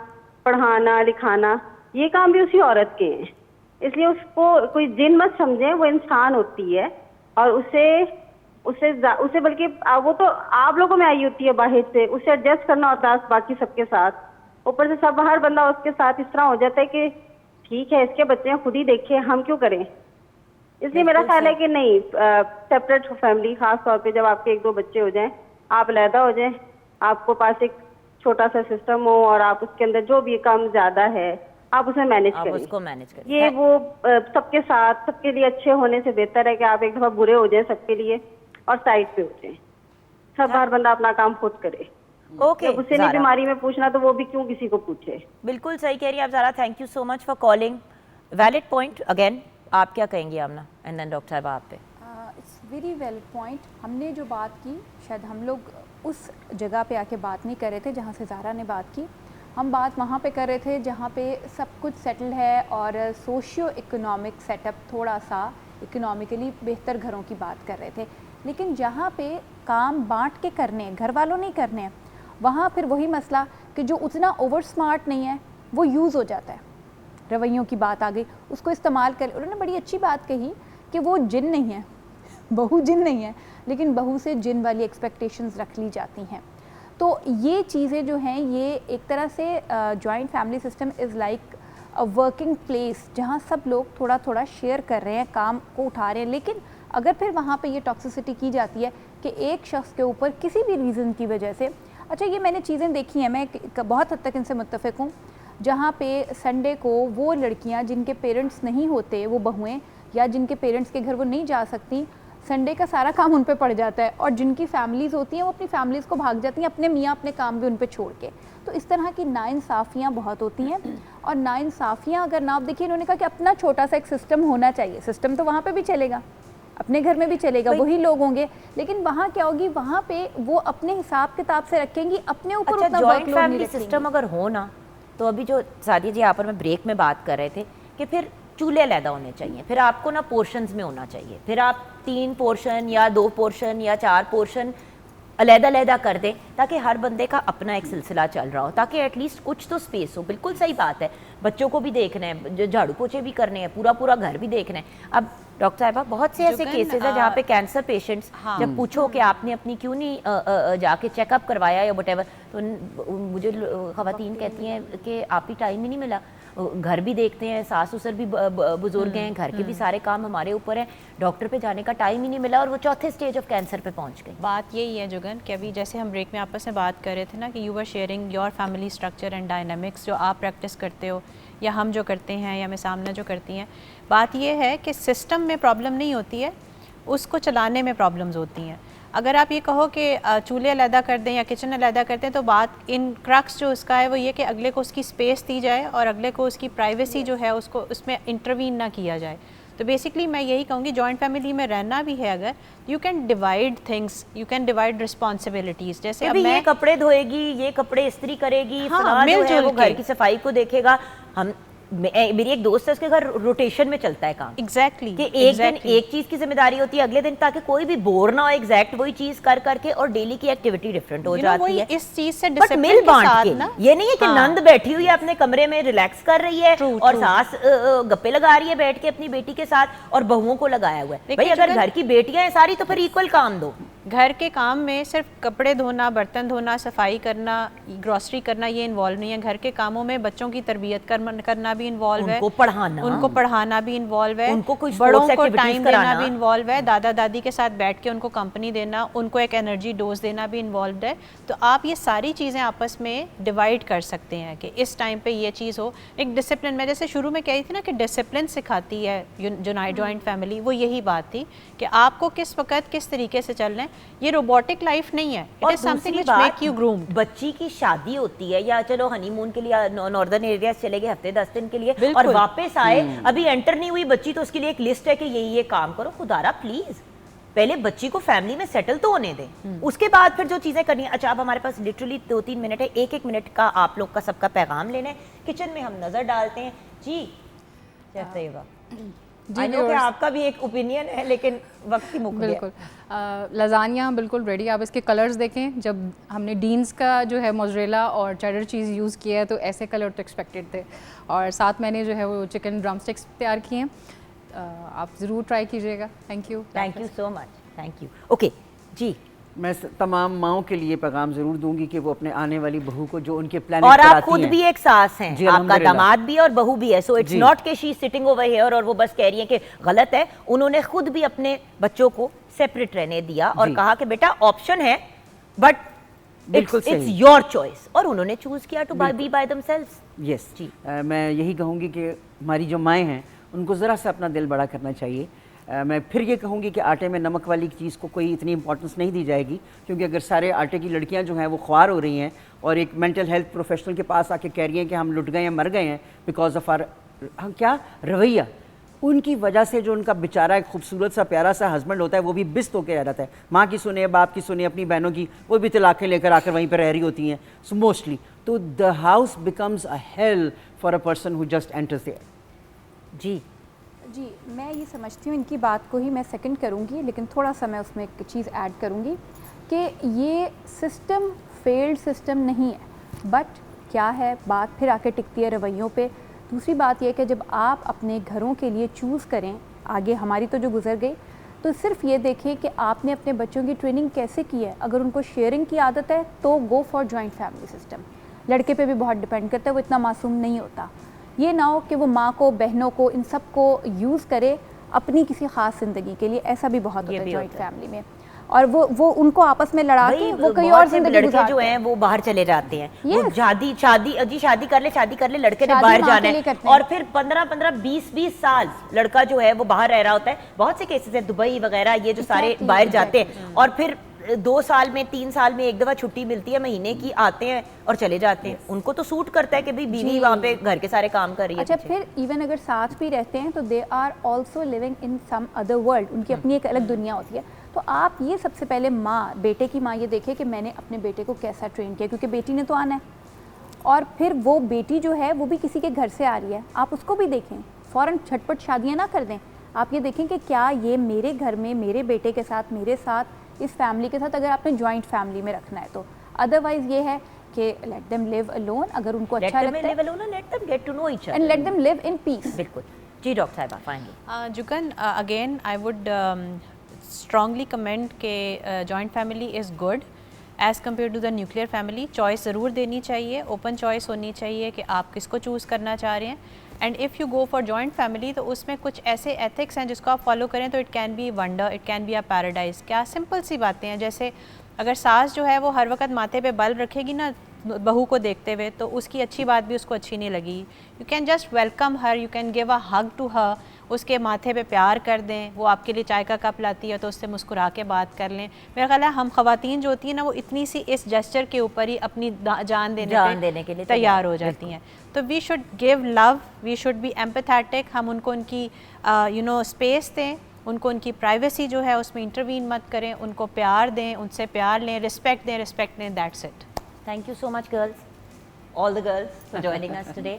पढ़ाना, लिखाना, ये काम भी उसी औरत के हैं। इसलिए उसको कोई जिन मत समझे, वो इंसान होती है और उसे बल्कि वो तो आप लोगों में आई होती है बाहर से, उसे एडजस्ट करना होता है बाकी सबके साथ। ऊपर से सब हर बंदा उसके साथ इस तरह हो जाता है कि ठीक है इसके बच्चे खुद ही देखे, हम क्यों करें। इसलिए मेरा ख्याल है कि नहीं, सेपरेट फैमिली, खास तौर पे जब आपके 1-2 बच्चे हो जाएं, आप अलहदा हो जाएं, आपको पास एक छोटा सा सिस्टम हो और आप उसके अंदर जो भी काम ज्यादा है आप उसे मैनेज करें। उसको मैनेज करें। ये वो सबके साथ सबके लिए अच्छे होने से बेहतर है कि आप एक दफा बुरे हो जाए सबके लिए और साइड पे हो जाए। सब हर बंदा अपना काम खुद करे। ओके, उसे नहीं बीमारी में पूछना तो वो भी क्यों किसी को पूछे। बिल्कुल सही कह रही है आप Zara. Thank you so much for calling. Valid point again. आप क्या कहेंगी आमना? एंड देन डॉक्टर साहब आप पे। It's very valid point. हमने जो बात की शायद हम लोग उस जगह पे आके बात नहीं कर रहे थे जहाँ से ज़ारा ने बात की। हम बात वहाँ पे कर रहे थे जहाँ पे सब कुछ सेटल है और सोशियो इकोनॉमिक सेटअप, थोड़ा सा इकोनॉमिकली बेहतर घरों की बात कर रहे थे। लेकिन जहाँ पे काम बांट के करने हैं, घर वालों नहीं करने हैं, वहाँ फिर वही मसला कि जो उतना ओवर स्मार्ट नहीं है वो यूज़ हो जाता है। रवैयों की बात आ गई, उसको इस्तेमाल कर। उन्होंने बड़ी अच्छी बात कही कि वो जिन नहीं है, बहू जिन नहीं है, लेकिन बहू से जिन वाली एक्सपेक्टेशंस रख ली जाती हैं। तो ये चीज़ें जो हैं, ये एक तरह से joint family system is like a working place जहाँ सब लोग थोड़ा थोड़ा शेयर कर रहे हैं, काम को उठा रहे हैं। लेकिन अगर फिर वहाँ पे ये टॉक्सिसिटी की जाती है कि एक शख्स के ऊपर किसी भी रीज़न की वजह से, अच्छा ये मैंने चीज़ें देखी हैं, मैं बहुत हद तक इनसे मुत्तफ़िक हूँ, जहाँ पे संडे को वो लड़कियाँ जिनके पेरेंट्स नहीं होते, वो बहुएँ या जिनके पेरेंट्स के घर वो नहीं जा सकती, संडे का सारा काम उन पे पड़ जाता है। और जिनकी फैमिलीज़ होती हैं वो अपनी फैमिलीज़ को भाग जाती हैं, अपने मियाँ अपने काम भी उन पे छोड़ के। तो इस तरह की नाइंसाफ़ियाँ बहुत होती हैं। और नाइंसाफ़ियाँ अगर ना, आप देखिए इन्होंने कहा कि अपना छोटा सा एक सिस्टम होना चाहिए। सिस्टम तो वहाँ पे भी चलेगा, अपने घर में भी चलेगा, वही लोग होंगे, लेकिन वहाँ क्या होगी, वहाँ पे वो अपने हिसाब किताब से रखेंगी, अपने ऊपर अच्छा, उतना जॉइंट वर्कलोड नहीं फैमिली रखेंगी। सिस्टम अगर हो ना, तो अभी जो सादिया जी यहाँ पर मैं ब्रेक में बात कर रहे थे कि फिर चूल्हे अलहदा होने चाहिए, फिर आपको ना पोर्शंस में होना चाहिए, फिर आप 3 पोर्शन या 2 पोर्शन या 4 पोर्शन अलहदा कर दें ताकि हर बंदे का अपना एक सिलसिला चल रहा हो, ताकि एटलीस्ट कुछ तो स्पेस हो। बिल्कुल सही बात है, बच्चों को भी देखना है, झाड़ू पोछे भी करने हैं, पूरा घर भी देखना है। अब डॉक्टर साहिबा, बहुत से ऐसे केसेस हैं जहाँ पे कैंसर पेशेंट्स जब पूछो कि आपने अपनी क्यों नहीं जाके चेकअप करवाया या वटेवर, तो मुझे ख़वातीन कहती हैं कि आप ही टाइम ही नहीं मिला। घर भी देखते हैं, सास ससुर भी बुजुर्ग हैं, घर के भी सारे काम हमारे ऊपर हैं, डॉक्टर पे जाने का टाइम ही नहीं मिला और वो चौथे स्टेज ऑफ कैंसर पे पहुंच गई। बात यही है जुगन कि अभी जैसे हम ब्रेक में आपस में बात कर रहे थे ना कि you were sharing your family structure and dynamics, जो आप प्रैक्टिस करते हो या हम जो करते हैं या मैं सामने जो करती हैं। बात यह है कि सिस्टम में प्रॉब्लम नहीं होती है, उसको चलाने में प्रॉब्लम्स होती हैं। अगर आप ये कहो कि चूल्हे अलहदा कर दें या किचन अलहदा करते हैं, तो बात इन क्रक्स जो उसका है वो ये कि अगले को उसकी स्पेस दी जाए और अगले को उसकी प्राइवेसी जो है उसको उसमें इंटरवीन ना किया जाए। तो बेसिकली मैं यही कहूँगी, जॉइंट फैमिली में रहना भी है अगर, you can divide things, you can divide responsibilities. जैसे अब मैं ये कपड़े धोएगी, ये कपड़े इस्त्री करेगी, हाँ, फलाना जो है वो घर मिलजुल की सफाई को देखेगा। हम मेरी एक दोस्त है, उसके घर रोटेशन में चलता है काम। एग्जैक्टली कि एक दिन एक चीज की जिम्मेदारी होती है, अगले दिन ताकि कोई भी बोर ना हो एग्जैक्ट वही चीज कर करके, और डेली की एक्टिविटी डिफरेंट हो जाती है। इस चीज से बट मिल बांट के ना, ये नहीं है कि नंद बैठी हुई है अपने कमरे में रिलैक्स कर रही है और सास गप्पे लगा रही है बैठ के अपनी बेटी के साथ, और बहुओं को लगाया हुआ है। भाई अगर घर की बेटियां हैं सारी तो फिर इक्वल काम दो। घर के काम में सिर्फ कपड़े धोना, बर्तन धोना, सफाई करना, ग्रोसरी करना ये इन्वॉल्व नहीं है। घर के कामों में बच्चों की तरबियत करना भी इन्वॉल्व है, उनको पढ़ाना भी इन्वॉल्व है, उनको कुछ बड़ों को टाइम देना भी इन्वॉल्व है, दादा दादी के साथ बैठ के उनको कंपनी देना, उनको एक एनर्जी डोज देना भी इन्वॉल्व है। तो आप ये सारी चीज़ें आपस में डिवाइड कर सकते हैं कि इस टाइम पे ये चीज़ हो। एक डिसिप्लिन, मैं जैसे शुरू में कह रही थी ना कि डिसिप्लिन सिखाती है जॉइंट फैमिली, वो यही बात थी कि आपको किस वक्त किस तरीके से चलना है। ये रोबोटिक लाइफ नहीं है, it is something which make you groomed. बच्ची की शादी होती है या चलो हनीमून के लिए नॉर्दर्न एरिया चले गए हफ्ते 10 दिन के लिए और वापस आए, अभी एंटर नहीं हुई बच्ची तो उसके लिए एक लिस्ट है कि ये काम करो। खुदारा प्लीज पहले बच्ची को फैमिली में सेटल तो होने दें, उसके बाद फिर जो चीजें करनी है। अच्छा अब हमारे पास लिटरली 2-3 मिनट है, एक मिनट का आप लोग का सबका पैगाम लेना है। किचन में हम नजर डालते हैं जी, आई नो कि आपका भी एक ओपिनियन है लेकिन वक्त ही मुक गया। बिल्कुल लजानिया बिल्कुल रेडी। आप इसके कलर्स देखें, जब हमने डीन्स का जो है मोज़रेला और चेडर चीज़ यूज़ किया है तो ऐसे कलर तो एक्सपेक्टेड थे, और साथ मैंने जो है वो चिकन ड्रम स्टिक्स तैयार किए हैं, आप ज़रूर ट्राई कीजिएगा। Thank you so much, thank you. Okay जी, मैं तमाम माओं के लिए पैगाम जरूर दूंगी कि वो अपने आने वाली बहू को जो उनके प्लान और आप खुद भी एक सास हैं, आपका दामाद भी और बहू भी है, सो इट्स नॉट कि शी सिटिंग ओवर हियर और वो बस कह रही है कि गलत है। उन्होंने खुद भी अपने बच्चों को सेपरेट रहने दिया और कहा कि बेटा ऑप्शन है बट बिल्कुल इट्स योर चॉइस, और उन्होंने चूज किया to be by themselves. Yes जी, मैं यही कहूँगी कि हमारी जो माएँ हैं उनको ज़रा सा अपना दिल बड़ा करना चाहिए। मैं फिर ये कहूँगी कि आटे में नमक वाली चीज़ को कोई इतनी इंपॉर्टेंस नहीं दी जाएगी, क्योंकि अगर सारे आटे की लड़कियाँ जो हैं वो ख्वार हो रही हैं और एक मेंटल हेल्थ प्रोफेशनल के पास आके कह रही हैं कि हम लुट गए हैं, मर गए हैं बिकॉज ऑफ आर हम क्या रवैया, उनकी वजह से जो उनका बेचारा एक खूबसूरत सा प्यारा सा हस्बैंड होता है वो भी बिस्त होकर रह जाता है। माँ की सुने, बाप की सुने, अपनी बहनों की, वो भी तलाक़ें लेकर आकर वहीं पर रह रही होती हैं सो मोस्टली। तो the house becomes a hell for a person who just enters there. जी, मैं ये समझती हूँ, इनकी बात को ही मैं सेकंड करूँगी, लेकिन थोड़ा सा मैं उसमें एक चीज़ ऐड करूँगी कि ये सिस्टम फेल्ड सिस्टम नहीं है, बट क्या है बात फिर आके टिकती है रवैयों पे। दूसरी बात यह कि जब आप अपने घरों के लिए चूज़ करें, आगे हमारी तो जो गुजर गई, तो सिर्फ ये देखें कि आपने अपने बच्चों की ट्रेनिंग कैसे की है। अगर उनको शेयरिंग की आदत है तो go for joint family system. लड़के पे भी बहुत डिपेंड करता है, वो इतना मासूम नहीं होता। ये ना हो कि वो माँ को, बहनों को, इन सब को यूज़ करे अपनी किसी ख़ास ज़िंदगी के लिए, ऐसा भी बहुत होता है जॉइंट फैमिली में। और वो उनको आपस में लड़ा के वो कई और जिंदगी लड़के जो हैं वो बाहर चले जाते हैं, वो शादी कर ले, लड़के ने बाहर जाना है, और फिर 15-20 साल लड़का जो है वो बाहर रह रहा होता है। बहुत से केसेस है दुबई वगैरह, ये जो सारे बाहर जाते हैं और फिर 2 साल में 3 साल में एक दफ़ा छुट्टी मिलती है महीने की, आते हैं और चले जाते हैं। उनको तो सूट करता है कि भाई बीवी वहाँ पे घर के सारे काम कर रही है। अच्छा, फिर इवन अगर साथ भी रहते हैं तो they are also living in some other world, उनकी अपनी एक अलग दुनिया होती है। तो आप ये सबसे पहले माँ, बेटे की माँ ये देखे कि मैंने अपने बेटे को कैसा ट्रेन किया, क्योंकि बेटी ने तो आना है, और फिर वो बेटी जो है वो भी किसी के घर से आ रही है, आप उसको भी देखें। फ़ौरन झटपट शादियाँ ना कर दें, आप ये देखें कि क्या ये मेरे घर में मेरे बेटे के साथ, मेरे साथ, इस फैमिली के साथ, अगर आपने जॉइंट फैमिली में रखना है तो। अदरवाइज ये है कि लेट देम लिव अलोन, अगर उनको अच्छा लगता है, let them get to know each other and let them live in peace. बिल्कुल जी। डॉक्टर साहिबा finally Jugan, again I would strongly comment के joint family is good as compare to the nuclear family. Choice ज़रूर देनी चाहिए, ओपन चॉइस होनी चाहिए कि आप किसको चूज़ करना चाह रहे हैं। And if you go for joint family तो उसमें कुछ ऐसे एथिक्स हैं जिसको आप फॉलो करें तो it can be wonder, it can be a paradise. क्या सिंपल सी बातें हैं, जैसे अगर सास जो है वो हर वक्त माथे पे बल रखेगी ना बहू को देखते हुए, तो उसकी अच्छी बात भी उसको अच्छी नहीं लगी। You can just welcome her, you can give a hug to her, उसके माथे पे प्यार कर दें। वो आपके लिए चाय का कप लाती है तो उससे मुस्कुरा के बात कर लें। मेरा ख्याल है हम ख़वातीन जो होती हैं ना, वो इतनी सी इस जेस्चर के ऊपर ही अपनी जान देने के लिए तैयार हो जाती हैं। तो we should give love, we should be empathetic. हम उनको उनकी स्पेस दें, उनको उनकी प्राइवेसी जो है उसमें इंटरवीन मत करें, उनको प्यार दें, उनसे प्यार लें, रिस्पेक्ट दें, that's it. Thank you so much, girls, all the girls, for joining us today.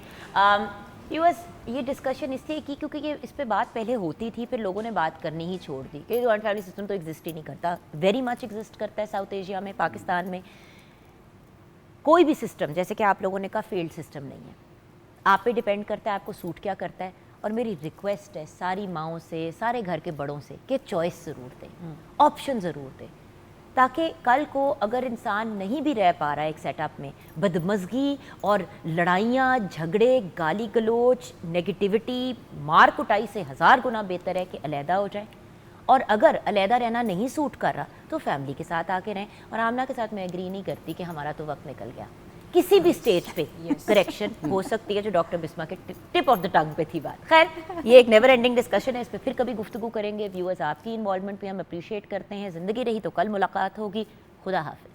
Viewers, ये डिस्कशन इसलिए की क्योंकि ये इस पे बात पहले होती थी, फिर लोगों ने बात करनी ही छोड़ दी कि जॉइंट फैमिली सिस्टम तो एग्जिस्ट ही नहीं करता। वेरी मच एग्जिस्ट करता है साउथ एशिया में, पाकिस्तान में। कोई भी सिस्टम, जैसे कि आप लोगों ने कहा, फेल्ड सिस्टम नहीं है। आप पे डिपेंड करता है आपको सूट क्या करता है। और मेरी रिक्वेस्ट है सारी माओं से, सारे घर के बड़ों से कि चॉइस ज़रूर दें, ऑप्शन ज़रूर दें, ताकि कल को अगर इंसान नहीं भी रह पा रहा है एक सेटअप में, बदमज़गी और लड़ाइयाँ, झगड़े, गाली गलोच, नेगेटिविटी, मार कुटाई से 1000 गुना बेहतर है कि अलहदा हो जाए। और अगर अलहदा रहना नहीं सूट कर रहा तो फैमिली के साथ आके रहें। और आमना के साथ मैं एग्री नहीं करती कि हमारा तो वक्त निकल गया। किसी भी स्टेज पे करेक्शन हो सकती है, जो डॉक्टर बिस्मा के टिप ऑफ द टंग पे थी बात। खैर, ये एक नेवर एंडिंग डिस्कशन है, इस पर फिर कभी गुफ्तगू करेंगे। व्यूअर्स, आपकी इन्वॉल्वमेंट भी हम अप्रिशिएट करते हैं। ज़िंदगी रही तो कल मुलाकात होगी। खुदा हाफिज़।